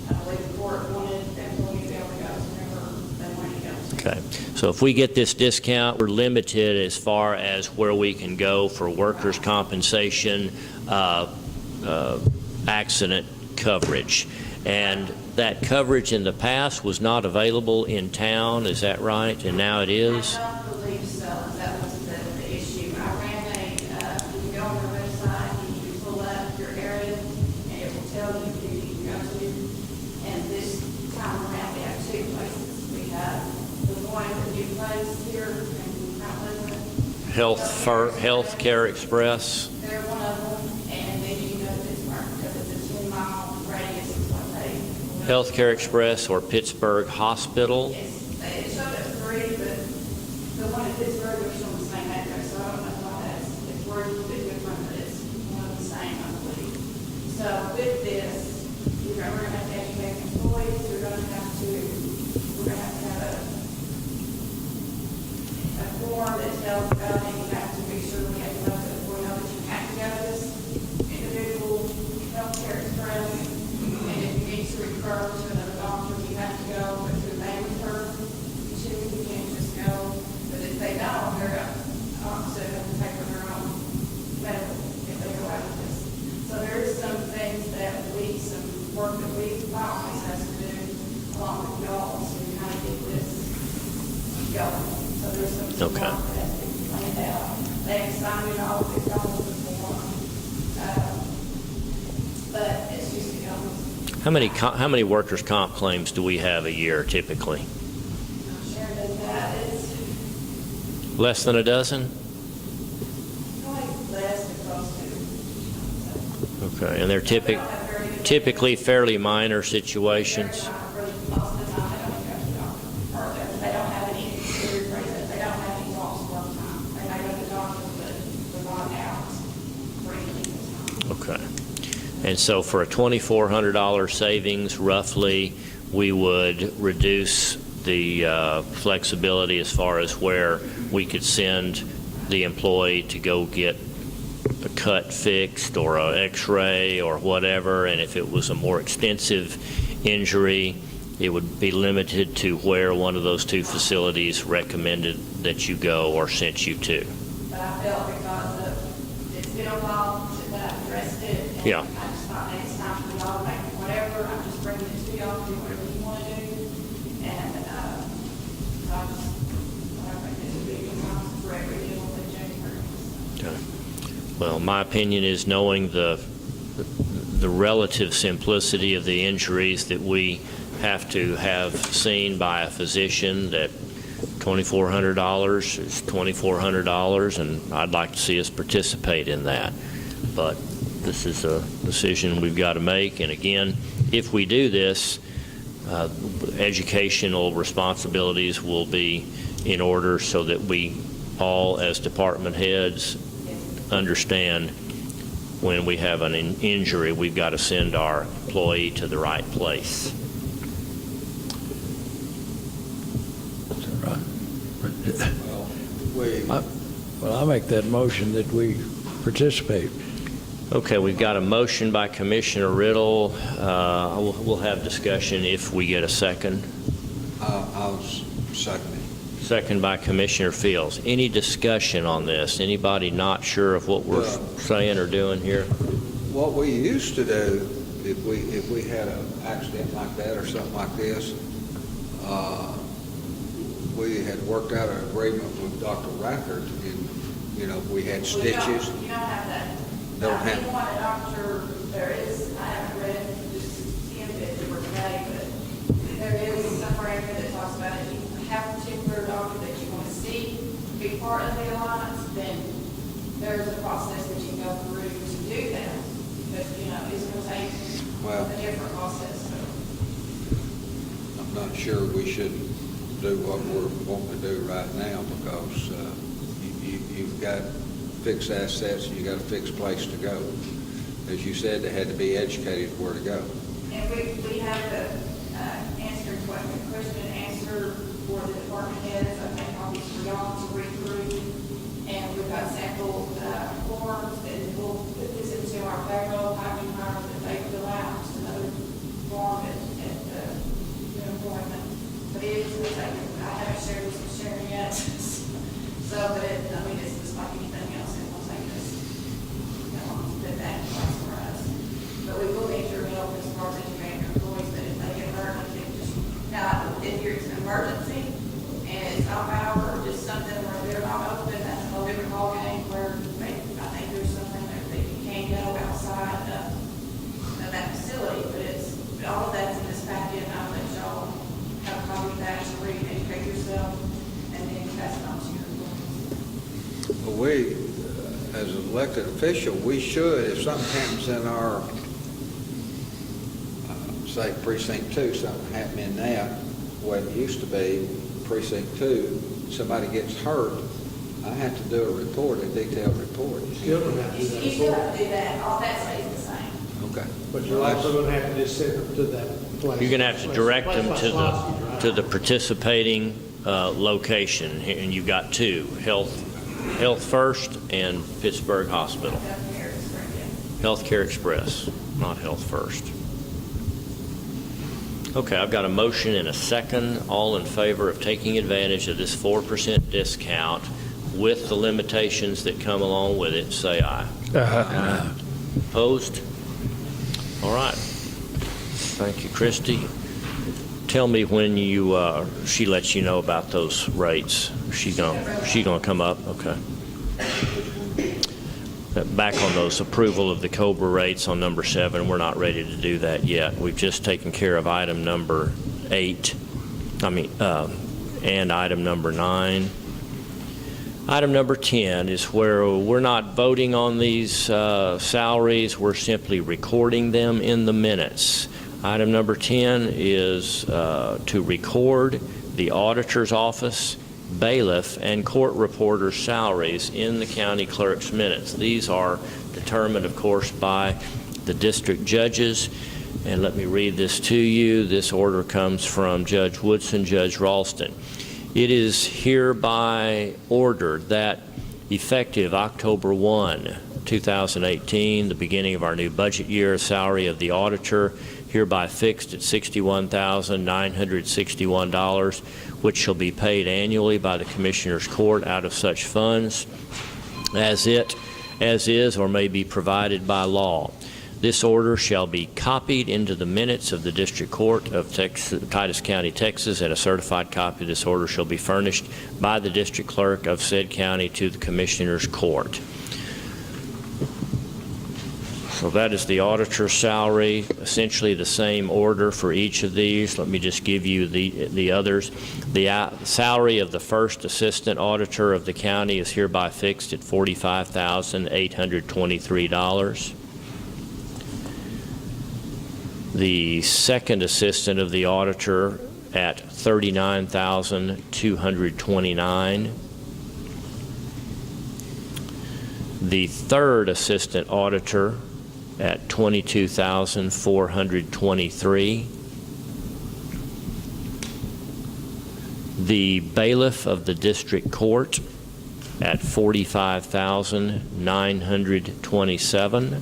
I believe the court wanted the employee to be able to go whenever they wanted to go. Okay, so if we get this discount, we're limited as far as where we can go for workers' compensation accident coverage. And that coverage in the past was not available in town, is that right? And now it is? I don't believe so. That was the issue. I ran you can go on the website and you can pull up your area and it will tell you who you can go to. And this time around, we have two places. We have the one that you placed here in Mount Pleasant. Healthcare Express. They're one of them, and then you can go to Pittsburgh because it's a 10-mile radius is what they. Healthcare Express or Pittsburgh Hospital. Yes, it showed us three, but the one in Pittsburgh was on the same address, so I don't know why it's worded a bit different, but it's one of the same, I believe. So with this, we're going to have to educate employees, we're going to have a form that tells about it, you have to be sure we have to let the employee know that you have to go to this individual healthcare express, and if you need to refer to another doctor, you have to go, but if they refer to, you can't just go, but if they don't, they're opposite have to take their own medical if they go out of this. So there is some things that some work that my office has to do along with y'all, so we kind of get this going. So there's some Okay. work that has to be planned out. They have signed it all, they've done it before. But it's just, How many workers' comp claims do we have a year typically? Sharon does that. It's Less than a dozen? probably less than close to. Okay, and they're typically fairly minor situations. Most of the time, they don't go to the doctor. Or they don't have any, they don't have any lost work time. They may go to the doctor, but they're not out for any time. Okay. And so for a $2,400 savings, roughly, we would reduce the flexibility as far as where we could send the employee to go get a cut fixed or an x-ray or whatever, and if it was a more extensive injury, it would be limited to where one of those two facilities recommended that you go or sent you to. But I felt because it's been a while since I've addressed it. And Yeah. I just thought it's time for y'all to make whatever. I'm just bringing it to y'all, do whatever you want to do. And so I think this would be a good time for every deal with January. Okay. Well, my opinion is, knowing the relative simplicity of the injuries that we have to have seen by a physician, that $2,400 is $2,400, and I'd like to see us participate in that. But this is a decision we've got to make, and again, if we do this, educational responsibilities will be in order so that we all, as department heads, understand when we have an injury, we've got to send our employee to the right place. Well, I make that motion that we participate. Okay, we've got a motion by Commissioner Riddle. We'll have discussion if we get a second. I'll second it. Second by Commissioner Fields. Any discussion on this? Anybody not sure of what we're saying or doing here? What we used to do, if we had an accident like that or something like this, we had worked out an agreement with Dr. Rackard, and, we had stitches. You don't have that. Don't have. If you want a doctor, there is, I haven't read just seeing it for today, but there is somewhere in here that talks about it. If you have a particular doctor that you want to see be part of the alliance, then there's a process that you go through to do that. but, you know, it's going to take Well- a different process, so. I'm not sure we should do what we're wanting to do right now because you've got fixed assets and you've got a fixed place to go. As you said, they had to be educated where to go. And we have to answer question and answer for the department heads. I think obviously for y'all to read through. And we've got sample forms that we'll put this into our payroll, hiring department that they fill out, just another form at new employment. But it is going to take, I haven't shared this with Sharon yet. So, but I mean, it's just like anything else, it will take us, you know, to put that in place for us. But we will need your help as far as educating your employees, that if they get hurt, they can just, now, if it's an emergency and it's off hour or just something where they're not open, that's a whole different ballgame where I think there's something there that you can't go outside of that facility, but all of that's in this packet. I'll let y'all have a copy of that to read, educate yourself, and then pass it on to your employees. Well, we, as an elected official, we should, if something happens in our, say, precinct 2, something happening in that, what it used to be, precinct 2, somebody gets hurt, I have to do a report, a detailed report. You still don't have to do that. You still have to do that, all that stays the same. Okay. But you're also going to have to just send them to that place. You're going to have to direct them Place to by Slosky, right? to the participating location, and you've got two, Health First and Pittsburgh Hospital. Healthcare Express, not Health First. Okay, I've got a motion and a second. All in favor of taking advantage of this 4% discount with the limitations that come along with it, say aye. Opposed? All right. Thank you, Christy. Tell me when she lets you know about those rates. She gonna come up? Okay. Back on those approval of the COBRA rates on number 7, we're not ready to do that yet. We've just taken care of item number 8, and item number 9. Item number 10 is where we're not voting on these salaries, we're simply recording them in the minutes. Item number 10 is to record the auditor's office, bailiff, and court reporter's salaries in the county clerk's minutes. These are determined, of course, by the district judges. And let me read this to you. This order comes from Judge Woodson, Judge Ralston. It is hereby ordered that effective October 1, 2018, the beginning of our new budget year, salary of the auditor hereby fixed at $61,961, which shall be paid annually by the Commissioner's Court out of such funds as is or may be provided by law. This order shall be copied into the minutes of the District Court of Titus County, Texas, and a certified copy of this order shall be furnished by the District Clerk of said county to the Commissioner's Court. So that is the auditor's salary, essentially the same order for each of these. Let me just give you the others. The salary of the first assistant auditor of the county is hereby fixed at $45,823. The second assistant of the auditor at $39,229. The third assistant auditor at $22,423. The bailiff of the district court at $45,927.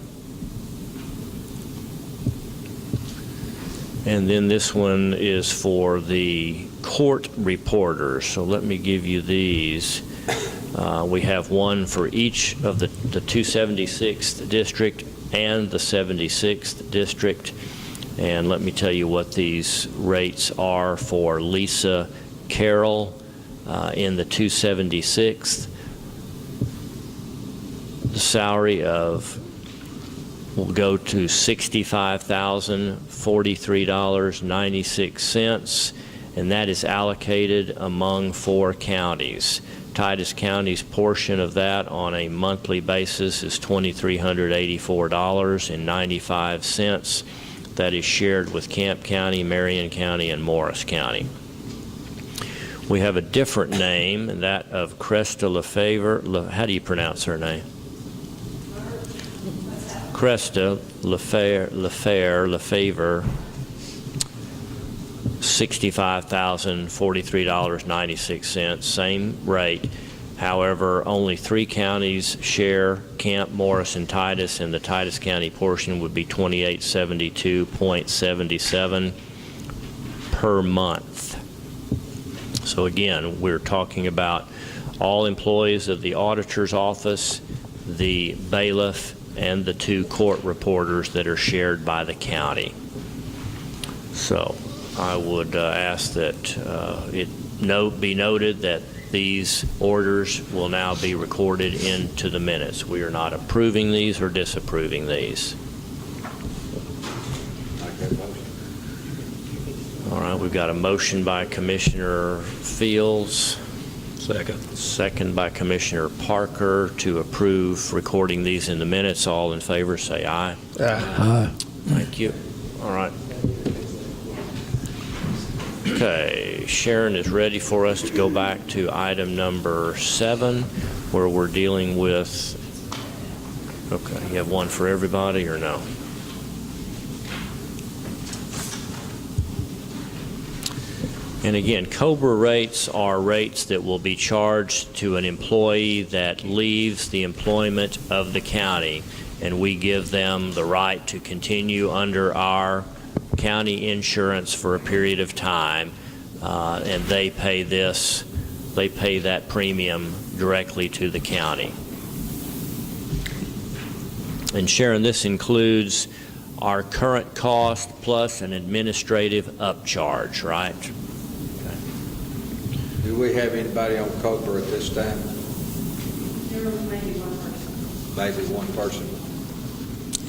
And then this one is for the court reporters. So let me give you these. We have one for each of the 276th district and the 76th district. And let me tell you what these rates are for Lisa Carroll in the 276th. The salary will go to $65,043.96, and that is allocated among 4 counties: Titus County's portion of that on a monthly basis is $2,384.95. That is shared with Camp County, Marion County, and Morris County. We have a different name, and that of Cresta Lefevre. How do you pronounce her name? Cresta Lefevre, $65,043.96, same rate. However, only 3 counties share Camp, Morris, and Titus, and the Titus County portion would be $2872.77 per month. So again, we're talking about all employees of the auditor's office, the bailiff, and the 2 court reporters that are shared by the county. So I would ask that it be noted that these orders will now be recorded into the minutes. We are not approving these or disapproving these. All right, we've got a motion by Commissioner Fields. Second by Commissioner Parker to approve recording these in the minutes. All in favor, say aye. Aye. Thank you. All right. Okay, Sharon is ready for us to go back to item number 7, where we're dealing with, okay, you have one for everybody or no? And again, COBRA rates are rates that will be charged to an employee that leaves the employment of the county, and we give them the right to continue under our county insurance for a period of time, and they pay that premium directly to the county. And Sharon, this includes our current cost plus an administrative upcharge, right? Do we have anybody on COBRA at this time? There was maybe one person. Maybe one person.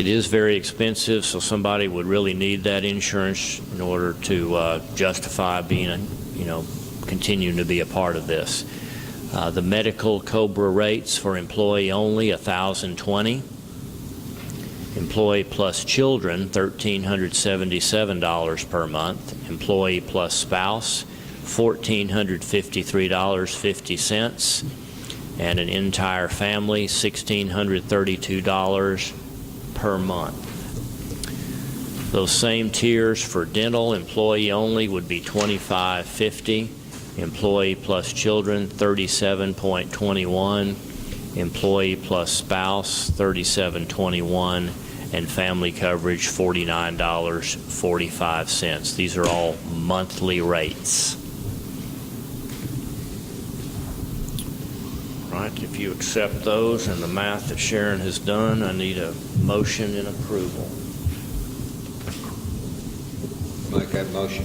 It is very expensive, so somebody would really need that insurance in order to justify being, continuing to be a part of this. The medical COBRA rates for employee only, $1,020. Employee plus children, $1,377 per month. Employee plus spouse, $1,453.50, and an entire family, $1,632 per month. Those same tiers for dental, employee only would be $2,550, employee plus children, $37.21, employee plus spouse, $37.21, and family coverage, $49.45. These are all monthly rates. Right, if you accept those and the math that Sharon has done, I need a motion and approval. Make that motion.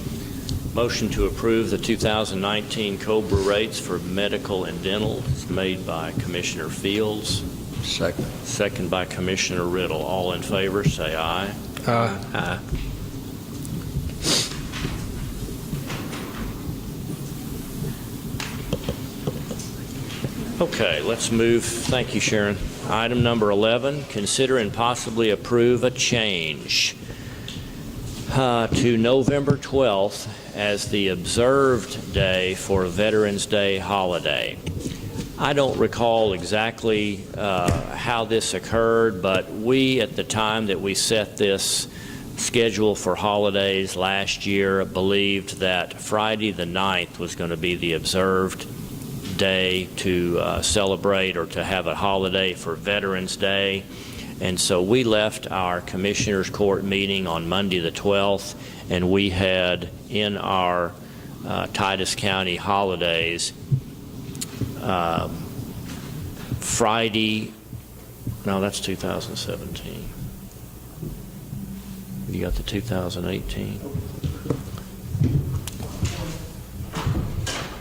Motion to approve the 2019 COBRA rates for medical and dental is made by Commissioner Fields. Second by Commissioner Riddle. All in favor, say aye. Aye. Okay, let's move. Thank you, Sharon. Item number 11, consider and possibly approve a change to November 12th as the observed day for Veterans Day holiday. I don't recall exactly how this occurred, but we, at the time that we set this schedule for holidays last year, believed that Friday the 9th was going to be the observed day to celebrate or to have a holiday for Veterans Day. And so we left our Commissioners Court meeting on Monday the 12th, and we had in our Titus County holidays Friday, no, that's 2017. You got the 2018?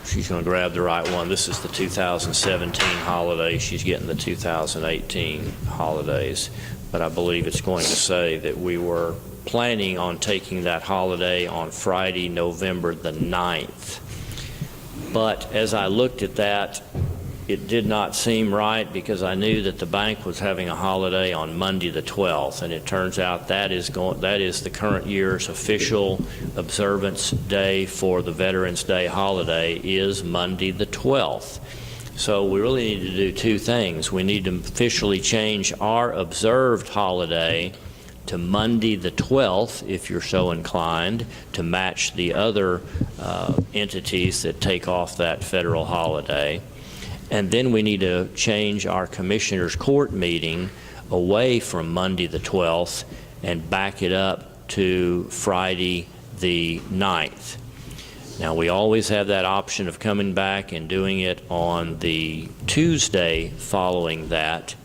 She's going to grab the right one. This is the 2017 holiday. She's getting the 2018 holidays. But I believe it's going to say that we were planning on taking that holiday on Friday, November the 9th. But as I looked at that it did not seem right because I knew that the bank was having a holiday on Monday the 12th, and it turns out that is the current year's official observance day for the Veterans Day holiday is Monday the 12th. So we really need to do two things. We need to officially change our observed holiday to Monday the 12th, if you're so inclined, to match the other entities that take off that federal holiday. And then we need to change our Commissioners Court meeting away from Monday the 12th and back it up to Friday the 9th. Now, we always have that option of coming back and doing it on the Tuesday following that,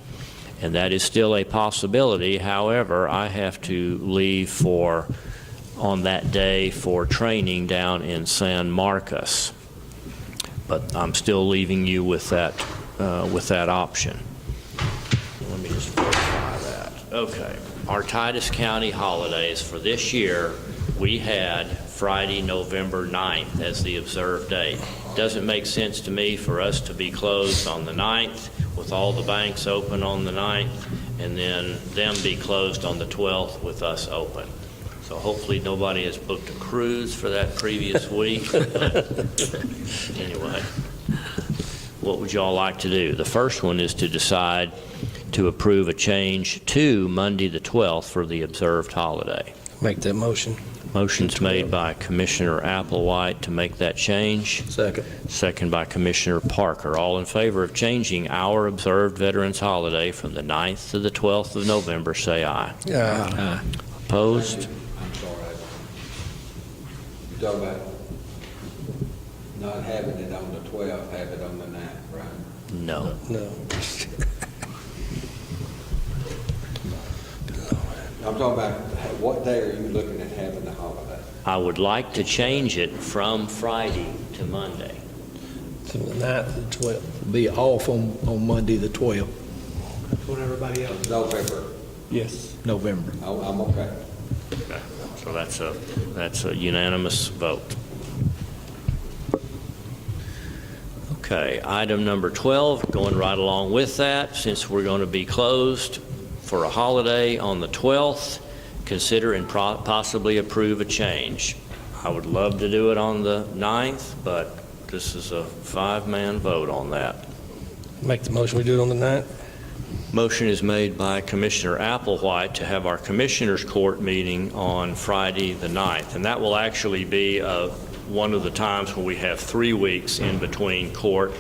and that is still a possibility. However, I have to leave on that day for training down in San Marcos. But I'm still leaving you with that option. Let me just verify that. Okay. Our Titus County holidays for this year, we had Friday, November 9th as the observed date. Doesn't make sense to me for us to be closed on the 9th with all the banks open on the 9th and then them be closed on the 12th with us open. So hopefully nobody has booked a cruise for that previous week. Anyway, what would y'all like to do? The first one is to decide to approve a change to Monday the 12th for the observed holiday. Make that motion. Motion's made by Commissioner Applewhite to make that change. Second. Second by Commissioner Parker. All in favor of changing our observed Veterans holiday from the 9th to the 12th of November, say aye. Aye. Opposed? I'm sorry. You're talking about not having it on the 12th, have it on the 9th, right? No. No. I'm talking about what day are you looking at having the holiday? I would like to change it from Friday to Monday. From the 9th to the 12th. Be off on Monday, the 12th, That's what everybody else. November. yes, November. I'm okay. Okay. So that's a unanimous vote. Okay, item number 12, going right along with that, since we're going to be closed for a holiday on the 12th, consider and possibly approve a change. I would love to do it on the 9th, but this is a 5-man vote on that. Make the motion, we do it on the 9th? Motion is made by Commissioner Applewhite to have our Commissioners Court meeting on Friday the 9th, and that will actually be one of the times where we have 3 weeks in between court.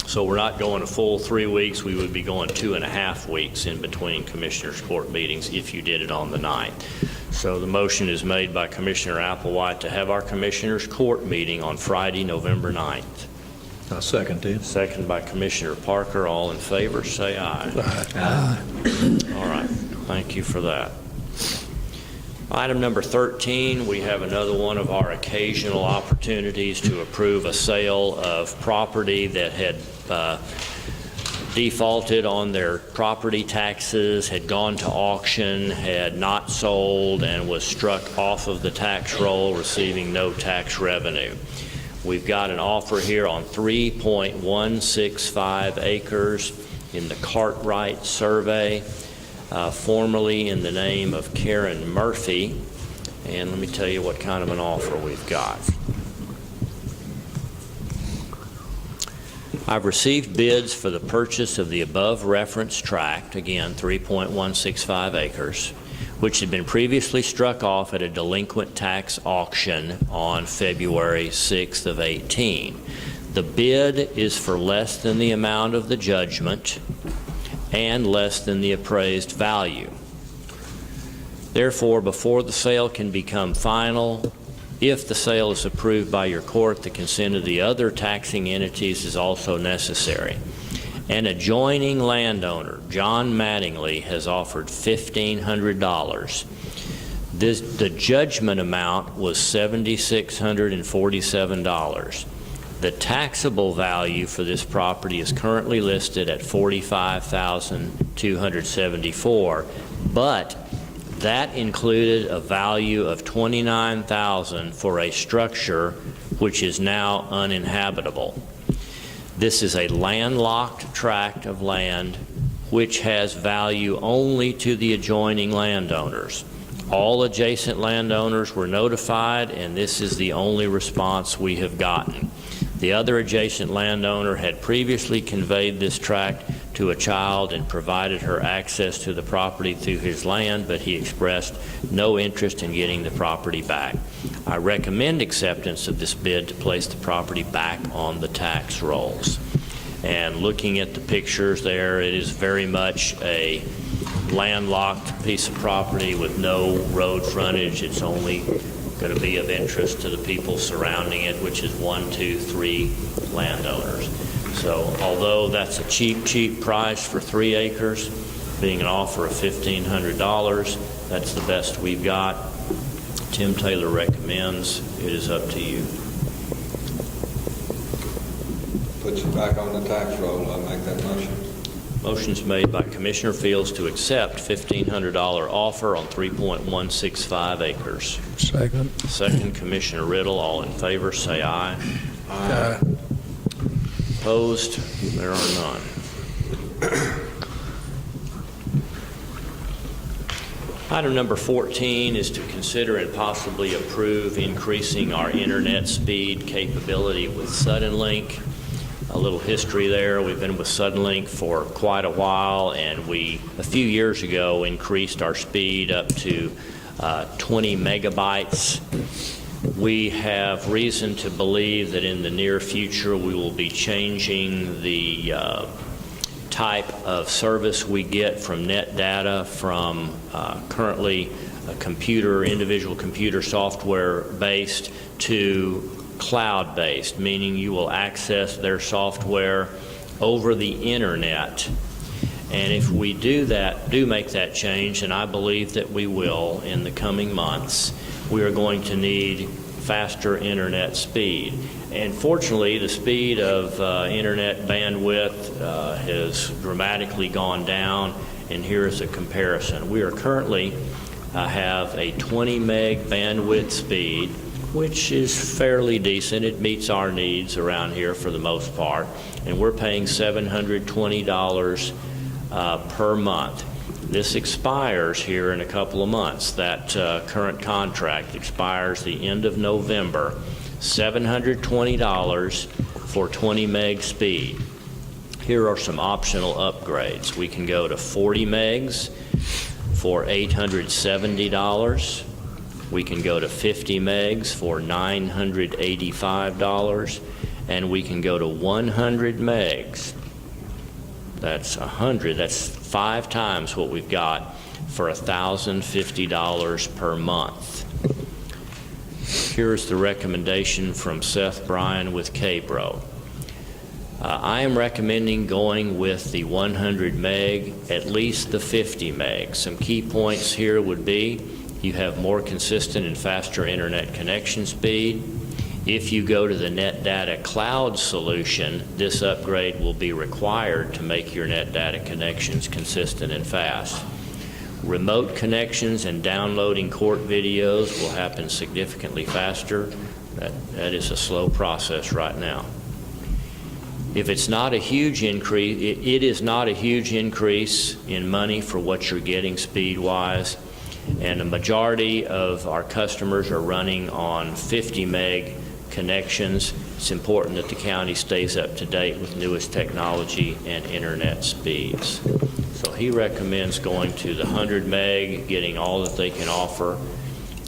So we're not going a full 3 weeks. We would be going 2.5 weeks in between Commissioners Court meetings if you did it on the 9th. So the motion is made by Commissioner Applewhite to have our Commissioners Court meeting on Friday, November 9th. I second it. Second by Commissioner Parker. All in favor, say aye. Aye. All right. Thank you for that. Item number 13, we have another one of our occasional opportunities to approve a sale of property that had defaulted on their property taxes, had gone to auction, had not sold, and was struck off of the tax roll, receiving no tax revenue. We've got an offer here on 3.165 acres in the Cartwright survey, formerly in the name of Karen Murphy. And let me tell you what kind of an offer we've got. I've received bids for the purchase of the above referenced tract, again 3.165 acres, which had been previously struck off at a delinquent tax auction on February 6th of 18. The bid is for less than the amount of the judgment and less than the appraised value. Therefore, before the sale can become final, if the sale is approved by your court, the consent of the other taxing entities is also necessary. An adjoining landowner, John Mattingly, has offered $1,500. The judgment amount was $7,647. The taxable value for this property is currently listed at $45,274, but that included a value of $29,000 for a structure which is now uninhabitable. This is a landlocked tract of land which has value only to the adjoining landowners. All adjacent landowners were notified, and this is the only response we have gotten. The other adjacent landowner had previously conveyed this tract to a child and provided her access to the property through his land, but he expressed no interest in getting the property back. I recommend acceptance of this bid to place the property back on the tax rolls. And looking at the pictures there, it is very much a landlocked piece of property with no road frontage. It's only going to be of interest to the people surrounding it, which is 1, 2, 3 landowners. So although that's a cheap price for 3 acres, being an offer of $1,500, that's the best we've got. Tim Taylor recommends. It is up to you. Puts it back on the tax roll. I make that motion. Motion's made by Commissioner Fields to accept $1,500 offer on 3.165 acres. Second. Second, Commissioner Riddle. All in favor, say aye. Aye. Opposed? There are none. Item number 14 is to consider and possibly approve increasing our internet speed capability with Suddenlink. A little history there. We've been with Suddenlink for quite a while, and we, a few years ago, increased our speed up to 20 megabytes. We have reason to believe that in the near future we will be changing the type of service we get from net data from currently individual computer software based to cloud-based, meaning you will access their software over the internet. And if we do make that change, and I believe that we will in the coming months, we are going to need faster internet speed. And fortunately, the speed of internet bandwidth has dramatically gone down, and here is a comparison. We are currently have a 20 meg bandwidth speed, which is fairly decent. It meets our needs around here for the most part, and we're paying $720 per month. This expires here in a couple of months. That current contract expires the end of November. $720 for 20 meg speed. Here are some optional upgrades. We can go to 40 megs for $870. We can go to 50 megs for $985, and we can go to 100 megs. That's 100. That's 5 times what we've got for $1,050 per month. Here's the recommendation from Seth Bryan with KBRO. I am recommending going with the 100 meg, at least the 50 meg. Some key points here would be you have more consistent and faster internet connection speed. If you go to the net data cloud solution, this upgrade will be required to make your net data connections consistent and fast. Remote connections and downloading court videos will happen significantly faster. That is a slow process right now. If it's not a huge increase, it is not a huge increase in money for what you're getting speed-wise, and a majority of our customers are running on 50 meg connections. It's important that the county stays up to date with newest technology and internet speeds. So he recommends going to the 100 meg, getting all that they can offer.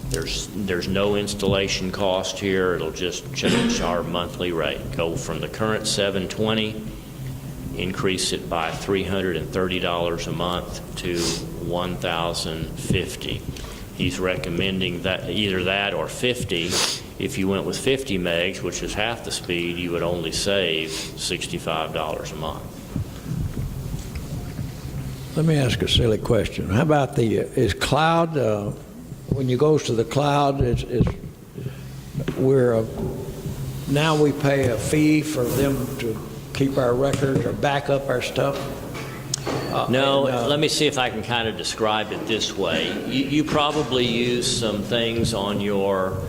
There's no installation cost here. It'll just change our monthly rate. Go from the current $720, increase it by $330 a month to $1,050. He's recommending that either that or 50. If you went with 50 megs, which is half the speed, you would only save $65 a month. Let me ask a silly question. How about is cloud, when you go to the cloud, now we pay a fee for them to keep our records or back up our stuff? Let me see if I can kind of describe it this way. You probably use some things on your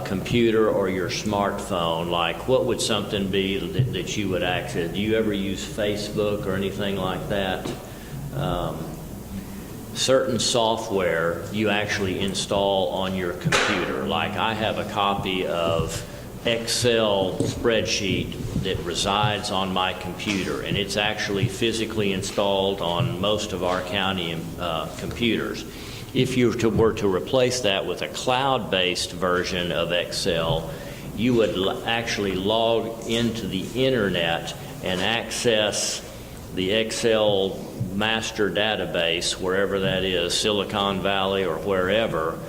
computer or your smartphone, like what would something be that you would access? Do you ever use Facebook or anything like that? Certain software you actually install on your computer. Like I have a copy of Excel spreadsheet that resides on my computer, and it's actually physically installed on most of our county computers. If you were to replace that with a cloud-based version of Excel, you would actually log into the internet and access the Excel master database, wherever that is, Silicon Valley or wherever,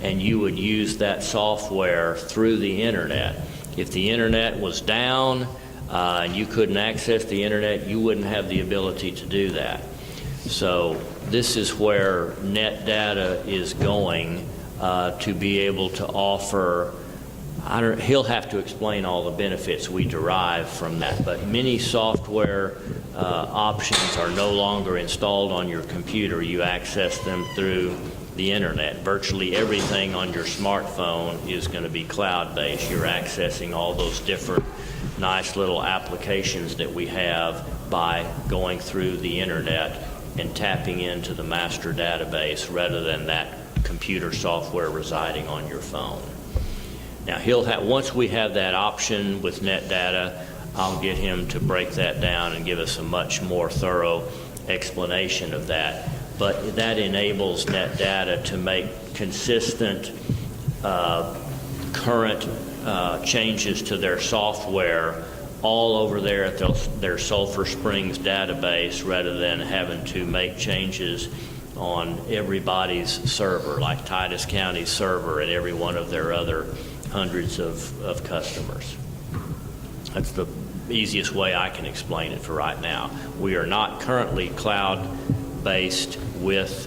and you would use that software through the internet. If the internet was down and you couldn't access the internet, you wouldn't have the ability to do that. So this is where net data is going to be able to offer. He'll have to explain all the benefits we derive from that, but many software options are no longer installed on your computer. You access them through the internet. Virtually everything on your smartphone is going to be cloud-based. You're accessing all those different nice little applications that we have by going through the internet and tapping into the master database rather than that computer software residing on your phone. Now, once we have that option with net data, I'll get him to break that down and give us a much more thorough explanation of that. But that enables net data to make consistent, current changes to their software all over there at their Sulphur Springs database, rather than having to make changes on everybody's server, like Titus County server and every one of their other hundreds of customers. That's the easiest way I can explain it for right now. We are not currently cloud-based with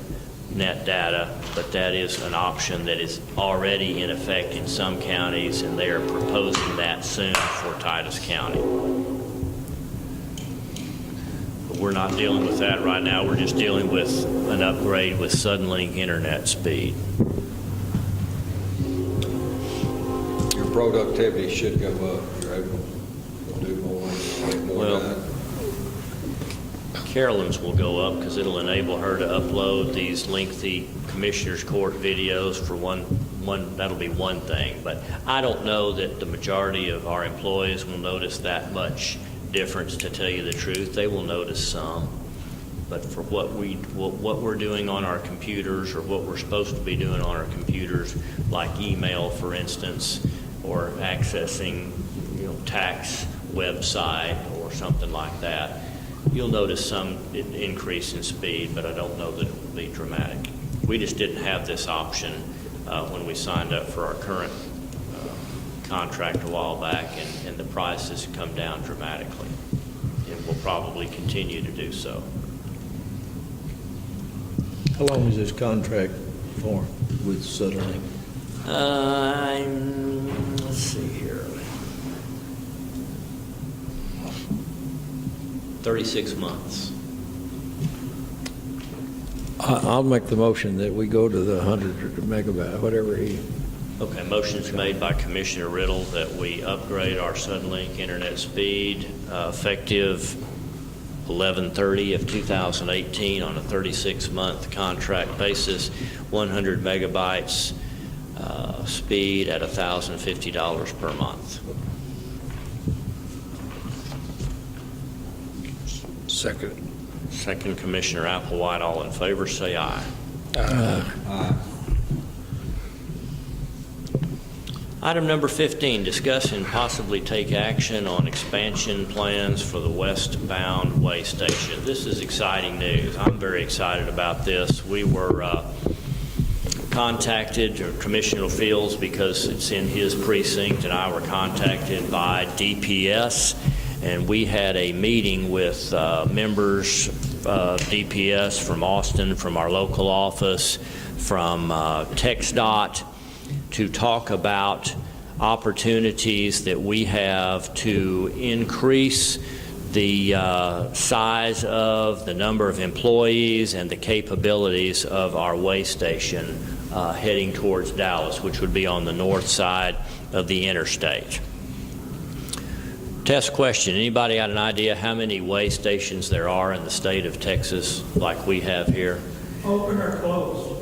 net data, but that is an option that is already in effect in some counties, and they are proposing that soon for Titus County. But we're not dealing with that right now. We're just dealing with an upgrade with Suddenlink internet speed. Your productivity should go up. You're able to do more, get more done. Carolyn's will go up because it'll enable her to upload these lengthy Commissioners Court videos for one. That'll be one thing. But I don't know that the majority of our employees will notice that much difference, to tell you the truth. They will notice some. But for what we're doing on our computers, or what we're supposed to be doing on our computers, like email, for instance, or accessing, tax website or something like that, you'll notice some increase in speed, but I don't know that it will be dramatic. We just didn't have this option when we signed up for our current contract a while back, and the price has come down dramatically. It will probably continue to do so. How long is this contract for with Suddenlink? Let's see here. 36 months. I'll make the motion that we go to the 100 megabyte, whatever he. Okay, motion's made by Commissioner Riddle that we upgrade our Suddenlink internet speed effective 11/30 of 2018 on a 36-month contract basis, 100 megabytes speed at $1,050 per month. Second, Commissioner Applewhite. All in favor, say aye. Aye. Item number 15, discuss and possibly take action on expansion plans for the westbound Waystation. This is exciting news. I'm very excited about this. We were contacted, or Commissioner Fields, because it's in his precinct, and I were contacted by DPS, and we had a meeting with members of DPS from Austin, from our local office, from TxDOT, to talk about opportunities that we have to increase the size of the number of employees and the capabilities of our Waystation heading towards Dallas, which would be on the north side of the interstate. Test question. Anybody got an idea how many way stations there are in the state of Texas like we have here? Open or closed?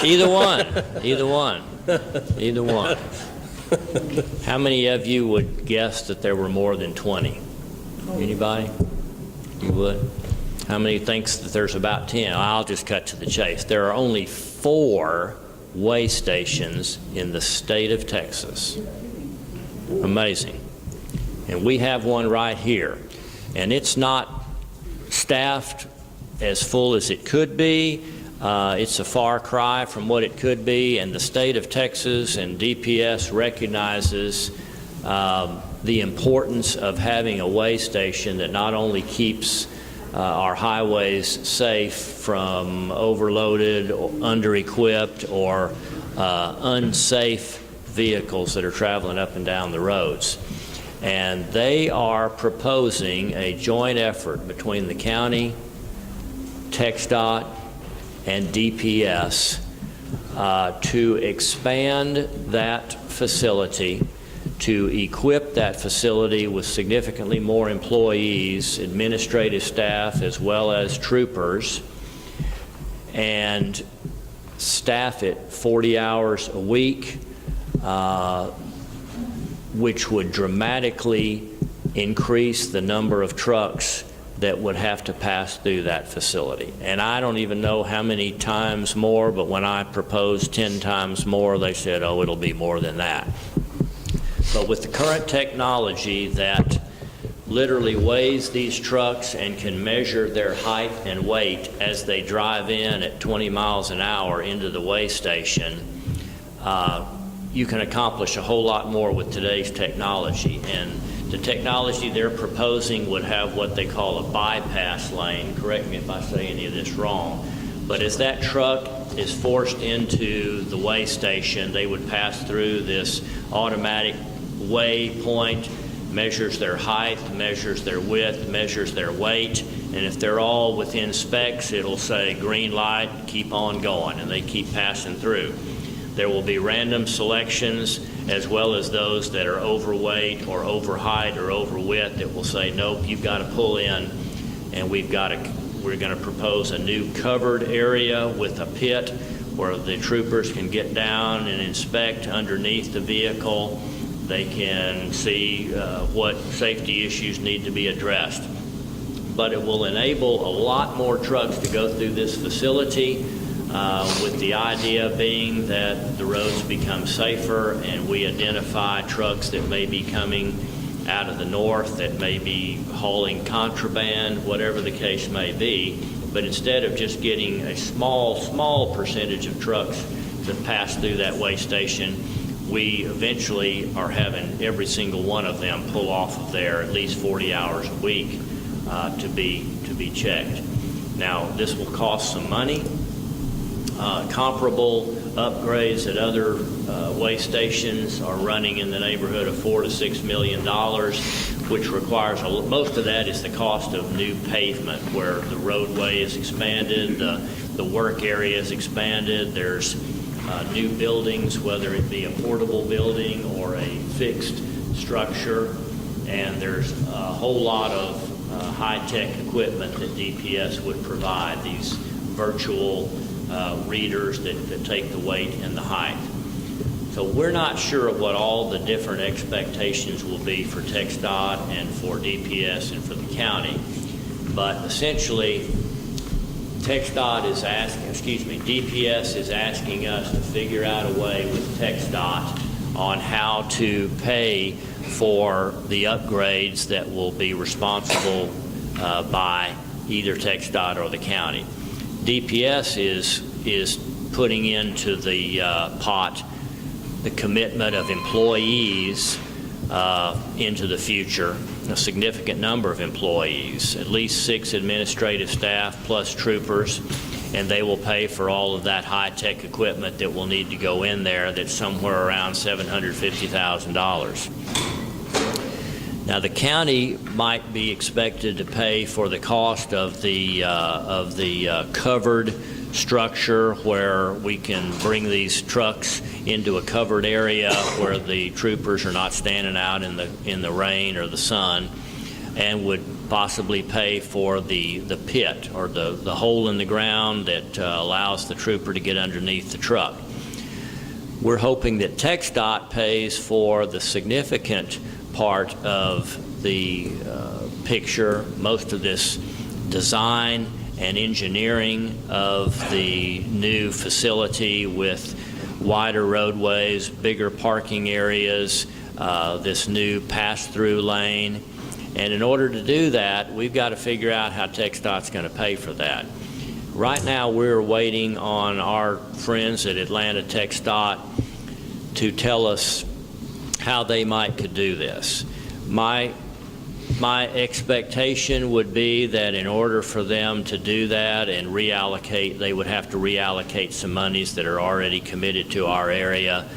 Either one. Either one. Either one. How many of you would guess that there were more than 20? Anybody? You would? How many thinks that there's about 10? I'll just cut to the chase. There are only 4 way stations in the state of Texas. Amazing. And we have one right here. And it's not staffed as full as it could be. It's a far cry from what it could be, and the state of Texas and DPS recognizes the importance of having a way station that not only keeps our highways safe from overloaded, or under-equipped, or unsafe vehicles that are traveling up and down the roads. And they are proposing a joint effort between the county, TxDOT, and DPS to expand that facility, to equip that facility with significantly more employees, administrative staff, as well as troopers, and staff it 40 hours a week, which would dramatically increase the number of trucks that would have to pass through that facility. And I don't even know how many times more, but when I proposed 10 times more, they said, oh, it'll be more than that. But with the current technology that literally weighs these trucks and can measure their height and weight as they drive in at 20 miles an hour into the weigh station, you can accomplish a whole lot more with today's technology. And the technology they're proposing would have what they call a bypass lane. Correct me if I say any of this wrong. But as that truck is forced into the weigh station, they would pass through this automatic weigh point, measures their height, measures their width, measures their weight, and if they're all within specs, it'll say green light, keep on going, and they keep passing through. There will be random selections as well as those that are overweight or over height or over width that will say, nope, you've got to pull in, and we're going to propose a new covered area with a pit where the troopers can get down and inspect underneath the vehicle. They can see what safety issues need to be addressed. But it will enable a lot more trucks to go through this facility, with the idea being that the roads become safer and we identify trucks that may be coming out of the north, that may be hauling contraband, whatever the case may be. But instead of just getting a small percentage of trucks that pass through that weigh station, we eventually are having every single one of them pull off of there at least 40 hours a week to be checked. Now, this will cost some money. Comparable upgrades at other weigh stations are running in the neighborhood of $4 to $6 million, which requires most of that is the cost of new pavement, where the roadway is expanded, the work area is expanded. There's new buildings, whether it be a portable building or a fixed structure, and there's a whole lot of high-tech equipment that DPS would provide, these virtual readers that take the weight and the height. So we're not sure of what all the different expectations will be for TxDOT and for DPS and for the county, but essentially DPS is asking us to figure out a way with TxDOT on how to pay for the upgrades that will be responsible by either TxDOT or the county. DPS is putting into the pot the commitment of employees into the future, a significant number of employees, at least 6 administrative staff plus troopers, and they will pay for all of that high-tech equipment that will need to go in there. That's somewhere around $750,000. Now, the county might be expected to pay for the cost of the covered structure where we can bring these trucks into a covered area where the troopers are not standing out in the rain or the sun, and would possibly pay for the pit or the hole in the ground that allows the trooper to get underneath the truck. We're hoping that TxDOT pays for the significant part of the picture, most of this design and engineering of the new facility with wider roadways, bigger parking areas, this new pass-through lane. And in order to do that, we've got to figure out how TxDOT's going to pay for that. Right now, we're waiting on our friends at Atlanta TxDOT to tell us how they could do this. My expectation would be that in order for them to do that and reallocate, they would have to reallocate some monies that are already committed to our area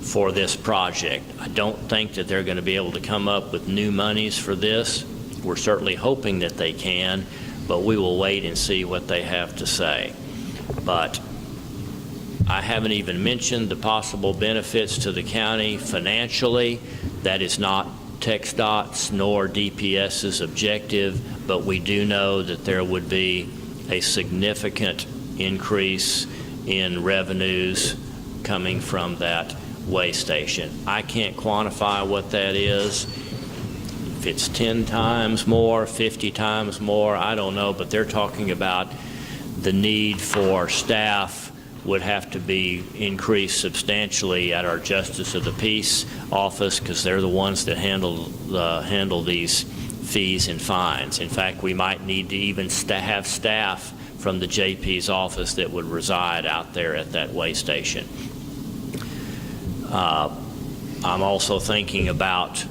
for this project. I don't think that they're going to be able to come up with new monies for this. We're certainly hoping that they can, but we will wait and see what they have to say. But I haven't even mentioned the possible benefits to the county financially. That is not TxDOT's nor DPS's objective, but we do know that there would be a significant increase in revenues coming from that way station. I can't quantify what that is. If it's 10 times more, 50 times more, I don't know, but they're talking about the need for staff would have to be increased substantially at our Justice of the Peace office, because they're the ones that handle these fees and fines. In fact, we might need to even have staff from the JP's office that would reside out there at that way station. I'm also thinking about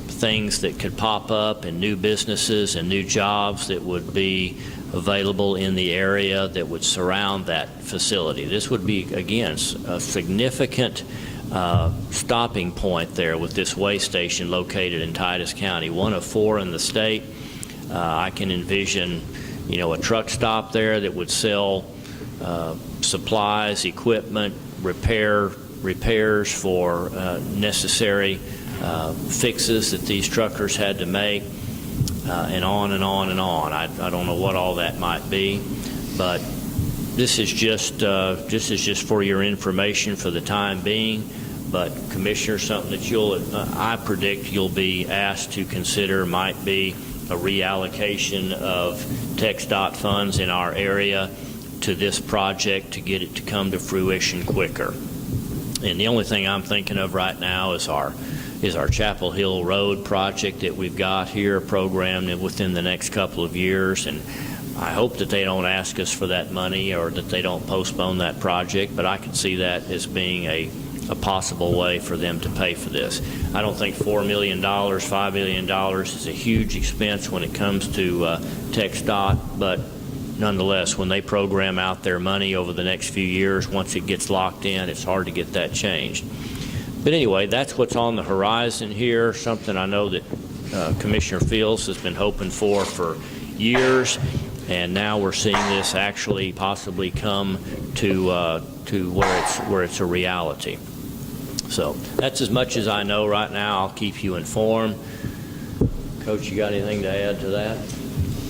things that could pop up and new businesses and new jobs that would be available in the area that would surround that facility. This would be, again, a significant stopping point there with this way station located in Titus County, one of 4 in the state. I can envision, a truck stop there that would sell supplies, equipment, repairs for necessary fixes that these truckers had to make, and on and on and on. I don't know what all that might be, but this is just for your information for the time being. But Commissioner, something that I predict you'll be asked to consider might be a reallocation of TxDOT funds in our area to this project to get it to come to fruition quicker. And the only thing I'm thinking of right now is our Chapel Hill Road project that we've got here programmed within the next couple of years. And I hope that they don't ask us for that money or that they don't postpone that project, but I can see that as being a possible way for them to pay for this. I don't think $4 million, $5 million is a huge expense when it comes to TxDOT, but nonetheless, when they program out their money over the next few years, once it gets locked in, it's hard to get that changed. But anyway, that's what's on the horizon here, something I know that Commissioner Fields has been hoping for years, and now we're seeing this actually possibly come to where it's a reality. So that's as much as I know right now. I'll keep you informed. Coach, you got anything to add to that?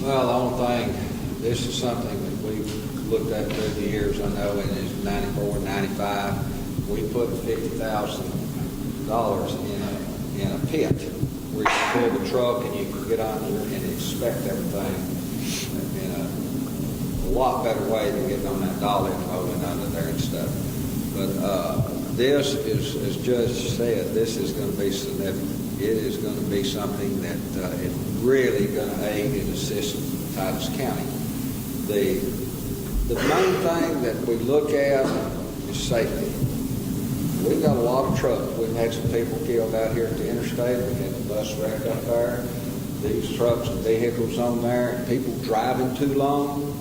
Well, the only thing, this is something that we've looked at through the years. I know in 94, 95, we put $50,000 in a pit where you can pull the truck and you can get under and inspect everything in a lot better way than getting on that dolly and rolling under there and stuff. But this is, as Judge said, this is going to be significant. It is going to be something that is really going to aid and assist Titus County. The main thing that we look at is safety. We've got a lot of trucks. We've had some people killed out here at the interstate. We've had the bus wrecked up there. These trucks and vehicles on there, people driving too long.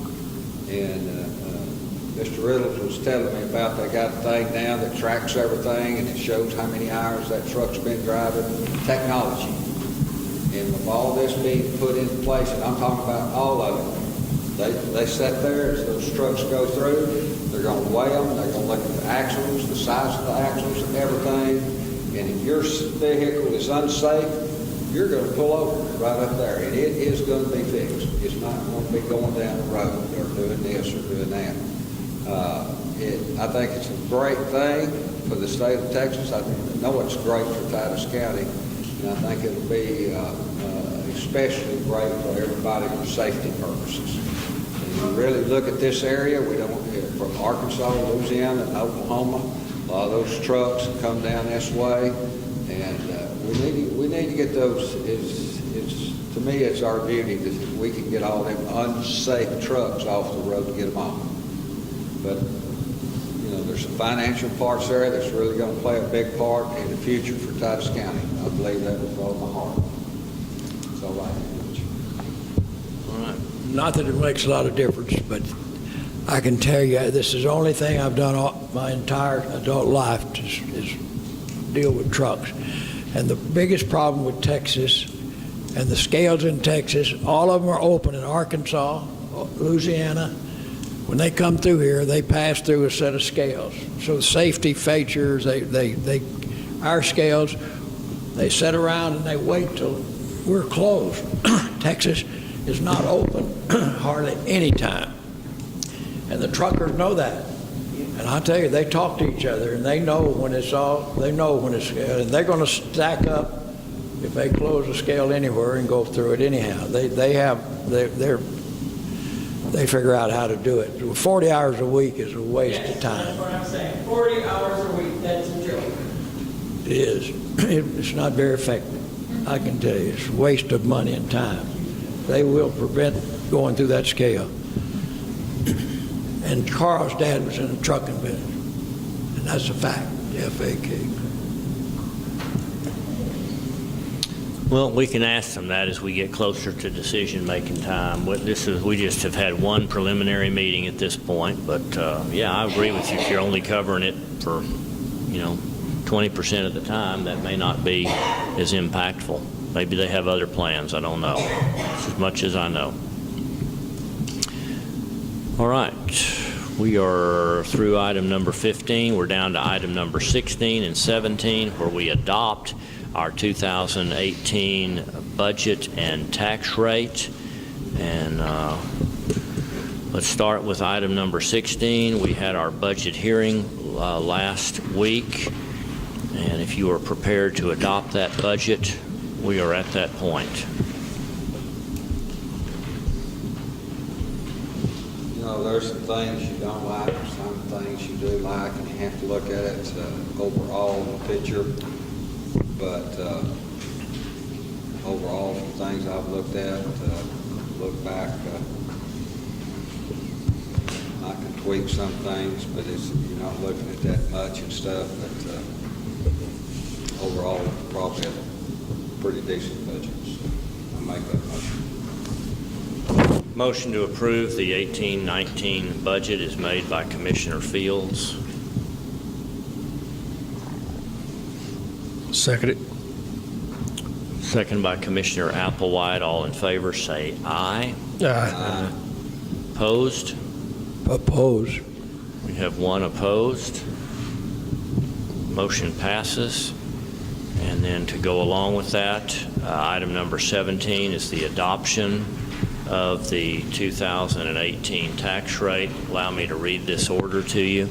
And Mr. Riddle was telling me about they got a thing now that tracks everything and it shows how many hours that truck's been driving. Technology. And with all this being put into place, and I'm talking about all of it, They sit there as those trucks go through, they're gonna weigh them, they're gonna look at the axles, the size of the axles and everything. And if your vehicle is unsafe, you're gonna pull over right up there, and it is gonna be fixed. It's not gonna be going down the road or doing this or doing that. I think it's a great thing for the state of Texas. I know it's great for Titus County, and I think it'll be especially great for everybody for safety purposes. And you really look at this area, we don't, from Arkansas, Louisiana, and Oklahoma, a lot of those trucks come down this way, and we need to get those. To me, it's our duty that we can get all them unsafe trucks off the road and get them off. But there's some financial parts there that's really going to play a big part in the future for Titus County. I believe that with all my heart. That's all I have. All right. Not that it makes a lot of difference, but I can tell you, this is the only thing I've done all my entire adult life is deal with trucks. And the biggest problem with Texas and the scales in Texas, all of them are open in Arkansas, Louisiana. When they come through here, they pass through a set of scales. So the safety features, our scales, they sit around and they wait till we're closed. Texas is not open hardly any time. And the truckers know that. And I tell you, they talk to each other and they know when it's, and they're going to stack up if they close a scale anywhere and go through it anyhow. They figure out how to do it. 40 hours a week is a waste of time. That's what I'm saying. 40 hours a week, that's a joke. It is. It's not very effective. I can tell you, it's a waste of money and time. They will prevent going through that scale. And Carl's dad was in the trucking business, and that's a fact, FAQ. Well, we can ask them that as we get closer to decision-making time. We just have had one preliminary meeting at this point, but yeah, I agree with you. If you're only covering it for, 20% of the time, that may not be as impactful. Maybe they have other plans. I don't know. That's as much as I know. All right. We are through item number 15. We're down to item number 16 and 17, where we adopt our 2018 budget and tax rate. And let's start with item number 16. We had our budget hearing last week, and if you are prepared to adopt that budget, we are at that point. There's some things you don't like, some things you do like, and you have to look at it overall picture. But overall, some things I've looked at, look back, I can tweak some things, but you're not looking at that much and stuff. But overall, probably a pretty decent budget. So I make that motion. Motion to approve the 18-19 budget is made by Commissioner Fields. Second it. Second by Commissioner Applewhite. All in favor say aye. Aye. Opposed? Oppose. We have one opposed. Motion passes. And then to go along with that, item number 17 is the adoption of the 2018 tax rate. Allow me to read this order to you.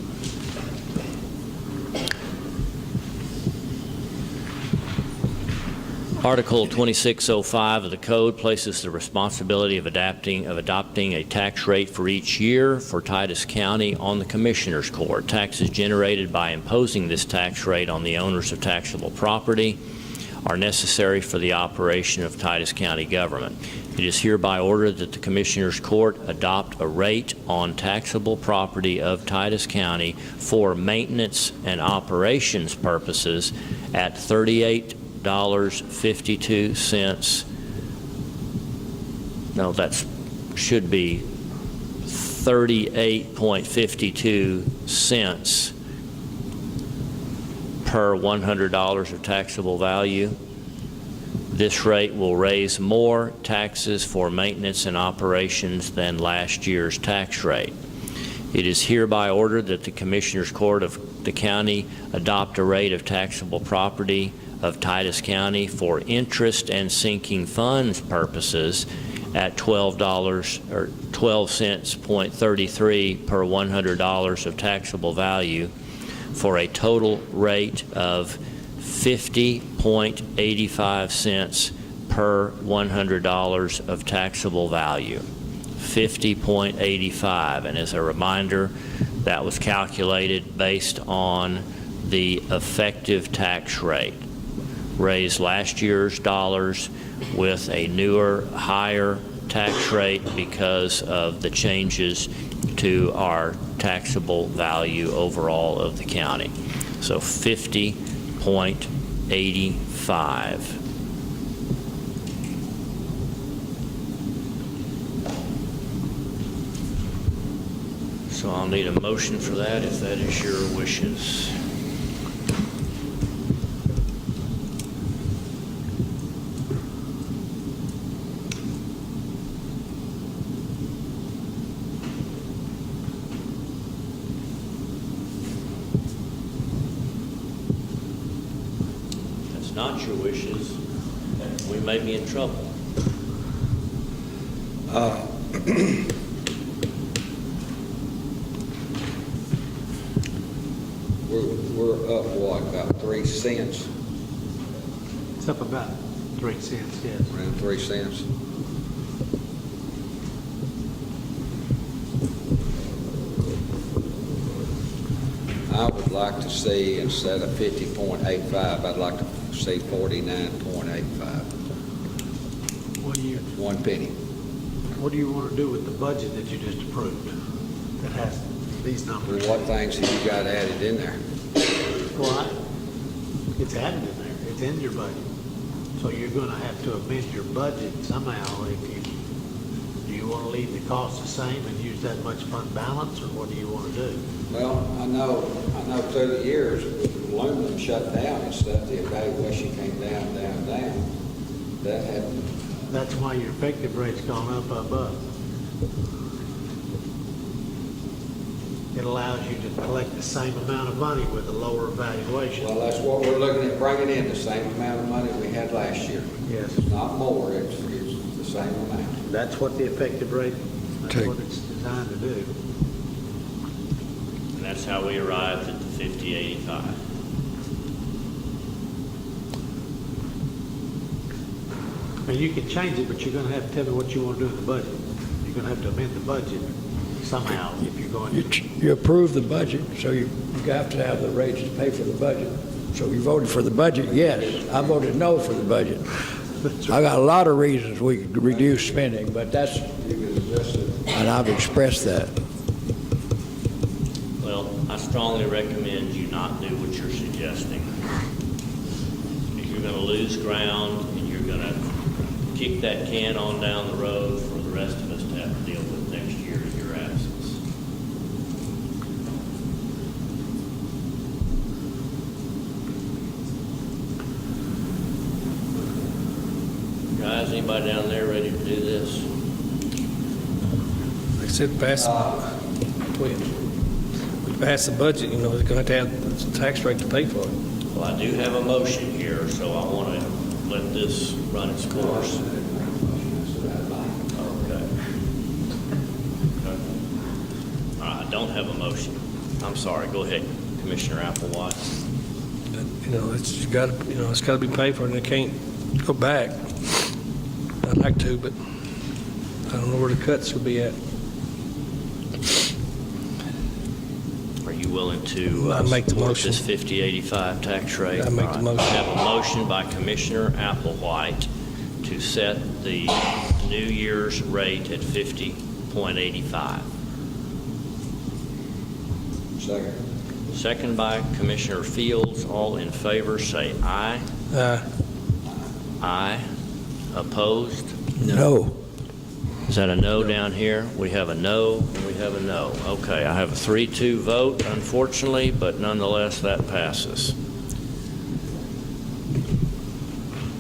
Article 2605 of the Code places the responsibility of adopting a tax rate for each year for Titus County on the Commissioners Court. Taxes generated by imposing this tax rate on the owners of taxable property are necessary for the operation of Titus County government. It is hereby ordered that the Commissioners Court adopt a rate on taxable property of Titus County for maintenance and operations purposes at $38.52. No, that should be 38.52 cents per $100 of taxable value. This rate will raise more taxes for maintenance and operations than last year's tax rate. It is hereby ordered that the Commissioners Court of the county adopt a rate of taxable property of Titus County for interest and sinking funds purposes at $12 or 12 cents .33 per $100 of taxable value, for a total rate of 50.85 cents per $100 of taxable value. 50.85, and as a reminder, that was calculated based on the effective tax rate. Raised last year's dollars with a newer, higher tax rate because of the changes to our taxable value overall of the county. So 50.85. So I'll need a motion for that if that is your wishes. If that's not your wishes, we may be in trouble. We're up, what, about 3 cents? It's up about 3 cents, yes. Around 3 cents. I would like to see, instead of 50.85, I'd like to see 49.85. What do you, 1 penny. what do you want to do with the budget that you just approved that has these numbers? What things have you got added in there? Well, it's added in there. It's in your budget. So you're going to have to amend your budget somehow. If you, do you want to leave the cost the same and use that much fund balance, or what do you want to do? Well, I know through the years, with aluminum shut down and stuff, the evaluation came down. That happened. That's why your effective rate's gone up above. It allows you to collect the same amount of money with a lower valuation. Well, that's what we're looking at, bringing in the same amount of money we had last year. Yes. It's not more, it's the same amount. That's what the effective rate, that's what it's designed to do. And that's how we arrived at the 50.85. And you can change it, but you're going to have to tell me what you want to do in the budget. You're going to have to amend the budget somehow if you're going to. You approve the budget, so you have to have the rates to pay for the budget. So you voted for the budget, yes. I voted no for the budget. I got a lot of reasons we could reduce spending, but that's, and I've expressed that. Well, I strongly recommend you not do what you're suggesting. If you're going to lose ground and you're going to kick that can on down the road for the rest of us to have to deal with next year in your absence. Guys, anybody down there ready to do this? Like I said, we pass the budget, you know, they're going to have the tax rate to pay for it. Well, I do have a motion here, so I want to let this run its course. Okay. All right, I don't have a motion. I'm sorry. Go ahead, Commissioner Applewhite. You know, it's got to, you know, it's got to be paid for, and it can't go back. I'd like to, but I don't know where the cuts would be at. Are you willing to I'd make the support motion. this 50.85 tax rate? I'd make All the right. motion. I have a motion by Commissioner Applewhite to set the New Year's rate at 50.85. Second. Second by Commissioner Fields. All in favor, say aye. Aye. Opposed? No. Is that a no down here? We have a no, and we have a no. Okay, I have a 3-2 vote, unfortunately, but nonetheless, that passes.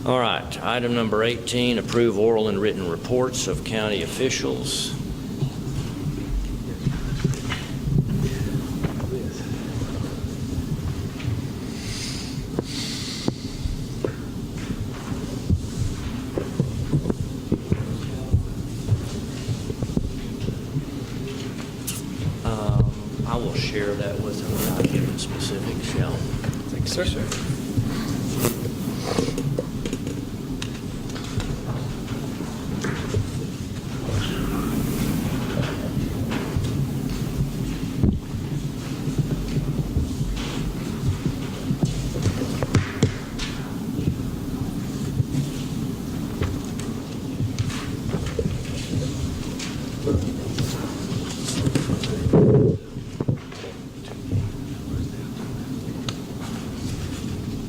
All right, item number 18, approve oral and written reports of county officials. I will share that with them without giving specifics, yeah. Thanks, sir.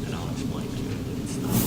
And I'll explain to you that it's not.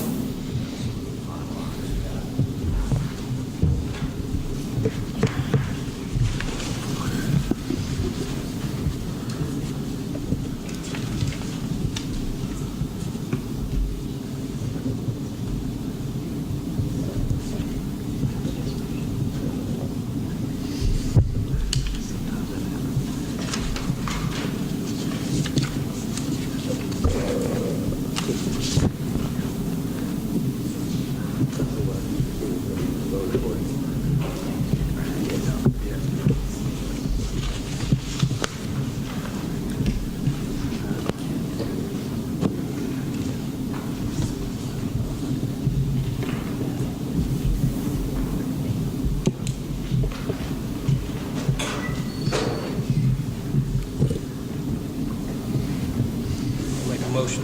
Make a motion.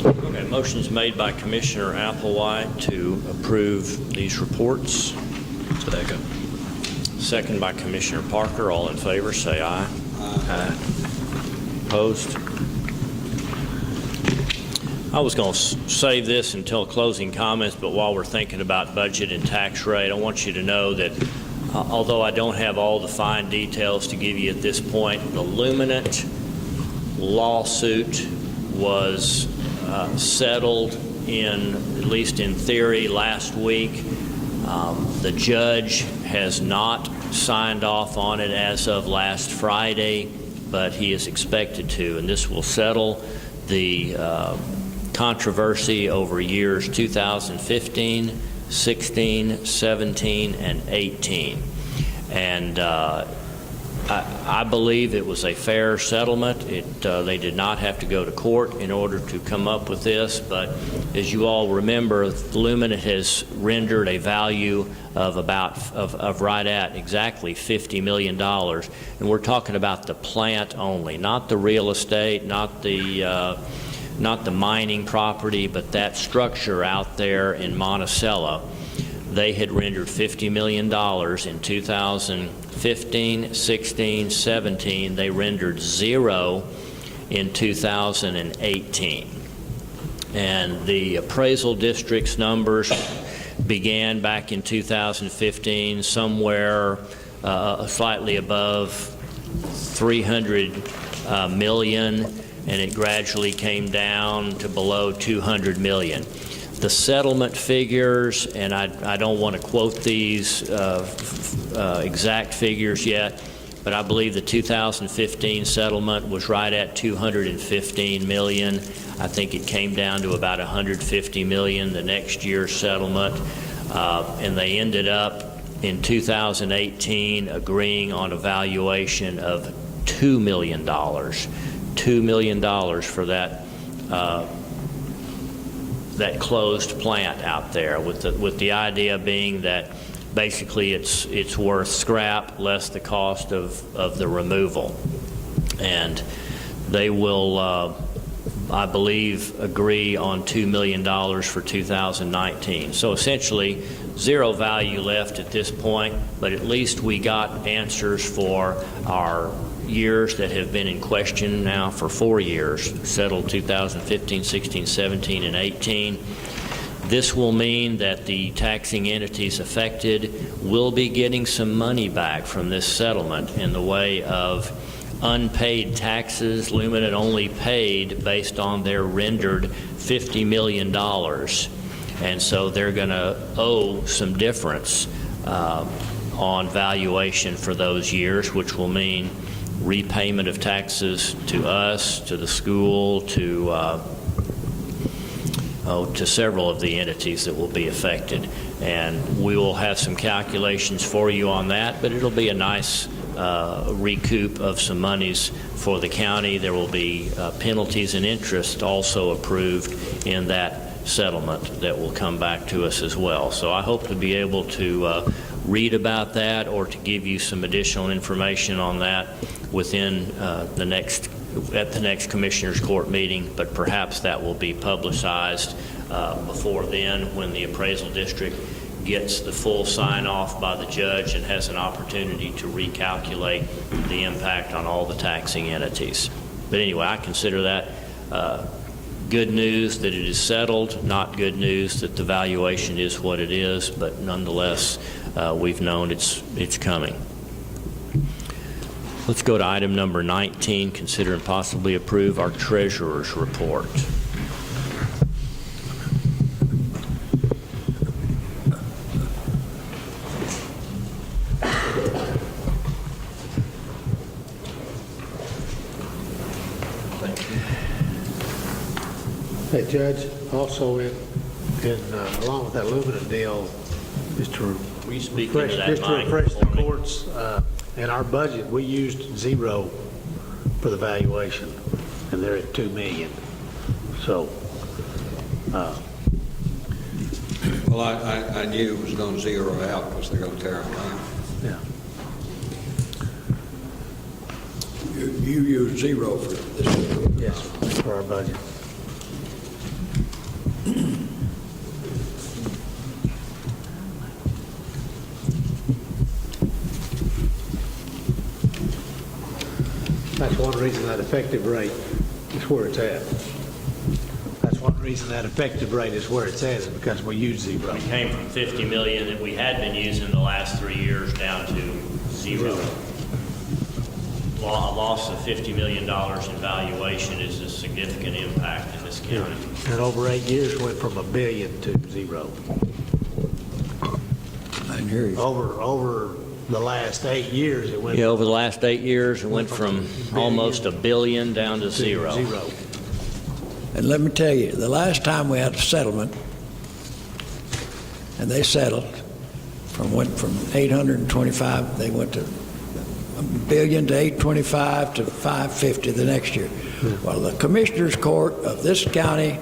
Okay, motion's made by Commissioner Applewhite to approve these reports. Second. Second by Commissioner Parker. All in favor, say aye. Aye. Opposed? I was going to save this until closing comments, but while we're thinking about budget and tax rate, I want you to know that although I don't have all the fine details to give you at this point, the Luminant lawsuit was settled in, at least in theory, last week. The judge has not signed off on it as of last Friday, but he is expected to, and this will settle the controversy over years 2015, 16, 17, and 18. And I believe it was a fair settlement. They did not have to go to court in order to come up with this, but as you all remember, Luminant has rendered a value of right at exactly $50 million, and we're talking about the plant only, not the real estate, not the mining property, but that structure out there in Monticello. They had rendered $50 million in 2015, 16, 17. They rendered zero in 2018. And the appraisal district's numbers began back in 2015 somewhere slightly above 300 million, and it gradually came down to below 200 million. The settlement figures, and I don't want to quote these exact figures yet, but I believe the 2015 settlement was right at 215 million. I think it came down to about 150 million the next year's settlement, and they ended up in 2018 agreeing on a valuation of $2 million. $2 million for that closed plant out there, with the idea being that basically it's worth scrap less the cost of the removal. And they will, I believe, agree on $2 million for 2019. So essentially, zero value left at this point, but at least we got answers for our years that have been in question now for 4 years, settled 2015, 16, 17, and 18. This will mean that the taxing entities affected will be getting some money back from this settlement in the way of unpaid taxes. Luminant only paid based on their rendered $50 million. And so they're going to owe some difference on valuation for those years, which will mean repayment of taxes to us, to the school, to several of the entities that will be affected. And we will have some calculations for you on that, but it'll be a nice recoup of some monies for the county. There will be penalties and interest also approved in that settlement that will come back to us as well. So I hope to be able to read about that or to give you some additional information on that within at the next Commissioners Court meeting, but perhaps that will be publicized before then, when the appraisal district gets the full sign-off by the judge and has an opportunity to recalculate the impact on all the taxing entities. But anyway, I consider that good news that it is settled, not good news that the valuation is what it is, but nonetheless, we've known it's coming. Let's go to item number 19, consider and possibly approve our treasurer's report. Hey, Judge, also along with that Luminant deal, just to Will you speak into that refresh mic the for me? courts, in our budget, we used 0 for the valuation, and they're at $2 million. So, Well, I knew it was going to zero out because they're going to tear them down. yeah. You use 0 for this. Yes, for our budget. That's one reason that effective rate is where it's at. That's one reason that effective rate is where it's at, is because we use 0. We came from 50 million that we had been using the last 3 years down to 0. A loss of $50 million in valuation is a significant impact in this county. And over 8 years, went from $1 billion to 0. I can hear you. Over the last 8 years, it went Yeah, over the last 8 years, it went from almost $1 billion down to 0. Zero. And let me tell you, the last time we had a settlement, and they settled, went from 825, they went to $1 billion to 825 to 550 the next year. Well, the Commissioners Court of this county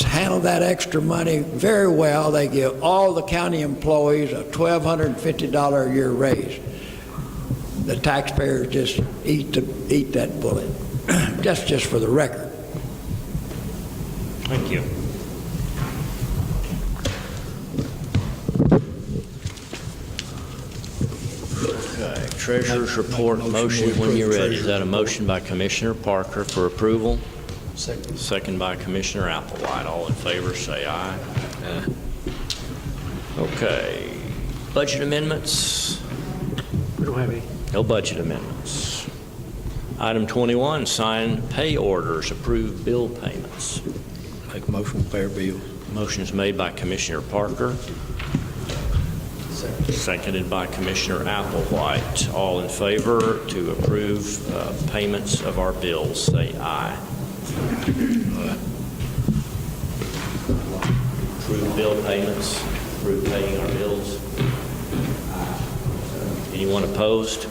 handled that extra money very well. They give all the county employees a $1,250 a year raise. The taxpayers just eat that bullet. just for the record. Thank you. Okay, Treasurer's report, motion when you're ready. Is that a motion by Commissioner Parker for approval? Second. Second by Commissioner Applewhite. All in favor, say aye. Okay. Budget amendments? We don't have any. No budget amendments. Item 21, sign pay orders, approve bill payments. Make a motion, fair bill. Motion is made by Commissioner Parker. Seconded by Commissioner Applewhite. All in favor to approve payments of our bills, say aye. Approve bill payments, approve paying our bills. Anyone opposed?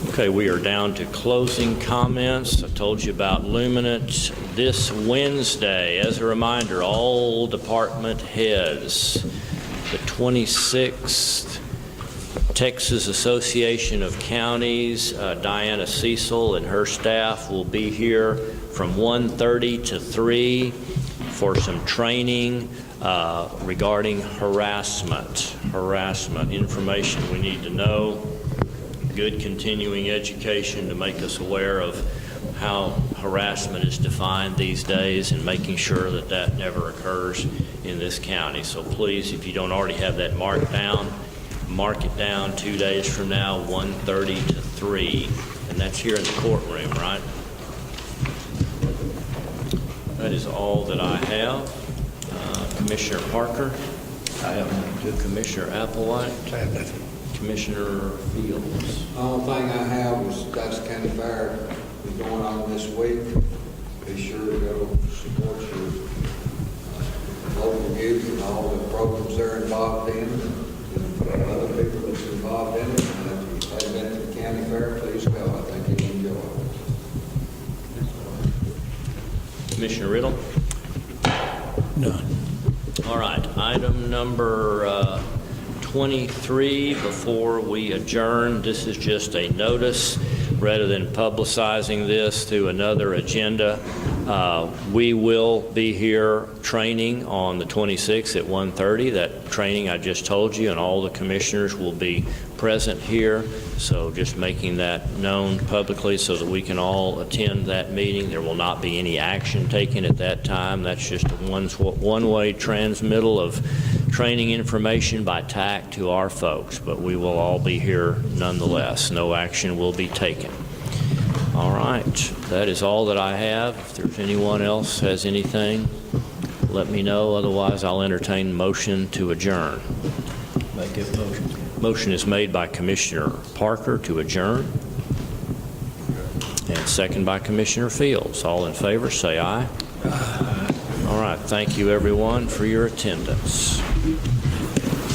Okay, we are down to closing comments. I told you about Luminant. This Wednesday, as a reminder, all department heads, the 26th Texas Association of Counties, Diana Cecil and her staff will be here from 1:30 to 3 for some training regarding harassment information we need to know. Good continuing education to make us aware of how harassment is defined these days and making sure that that never occurs in this county. So please, if you don't already have that marked down, mark it down 2 days from now, 1:30 to 3, and that's here in the courtroom, right? That is all that I have. Commissioner Parker? I have none. Commissioner Applewhite? I have nothing. Commissioner Fields? The only thing I have was Titus County Fair is going on this week. Be sure to go support your local youth and all the programs they're involved in, and other people that's involved in it. And if they've been to the county fair, please go. I think you'll enjoy it. Commissioner Riddle? None. All right, item number 23, before we adjourn, this is just a notice. Rather than publicizing this through another agenda, we will be here training on the 26th at 1:30. That training I just told you, and all the commissioners will be present here. So just making that known publicly so that we can all attend that meeting. There will not be any action taken at that time. That's just a one-way transmittal of training information by TAC to our folks, but we will all be here nonetheless. No action will be taken. All right, that is all that I have. If there's anyone else has anything, let me know. Otherwise, I'll entertain motion to adjourn. Make it motion. Motion is made by Commissioner Parker to adjourn, and second by Commissioner Fields. All in favor, say aye. All right, thank you everyone for your attendance.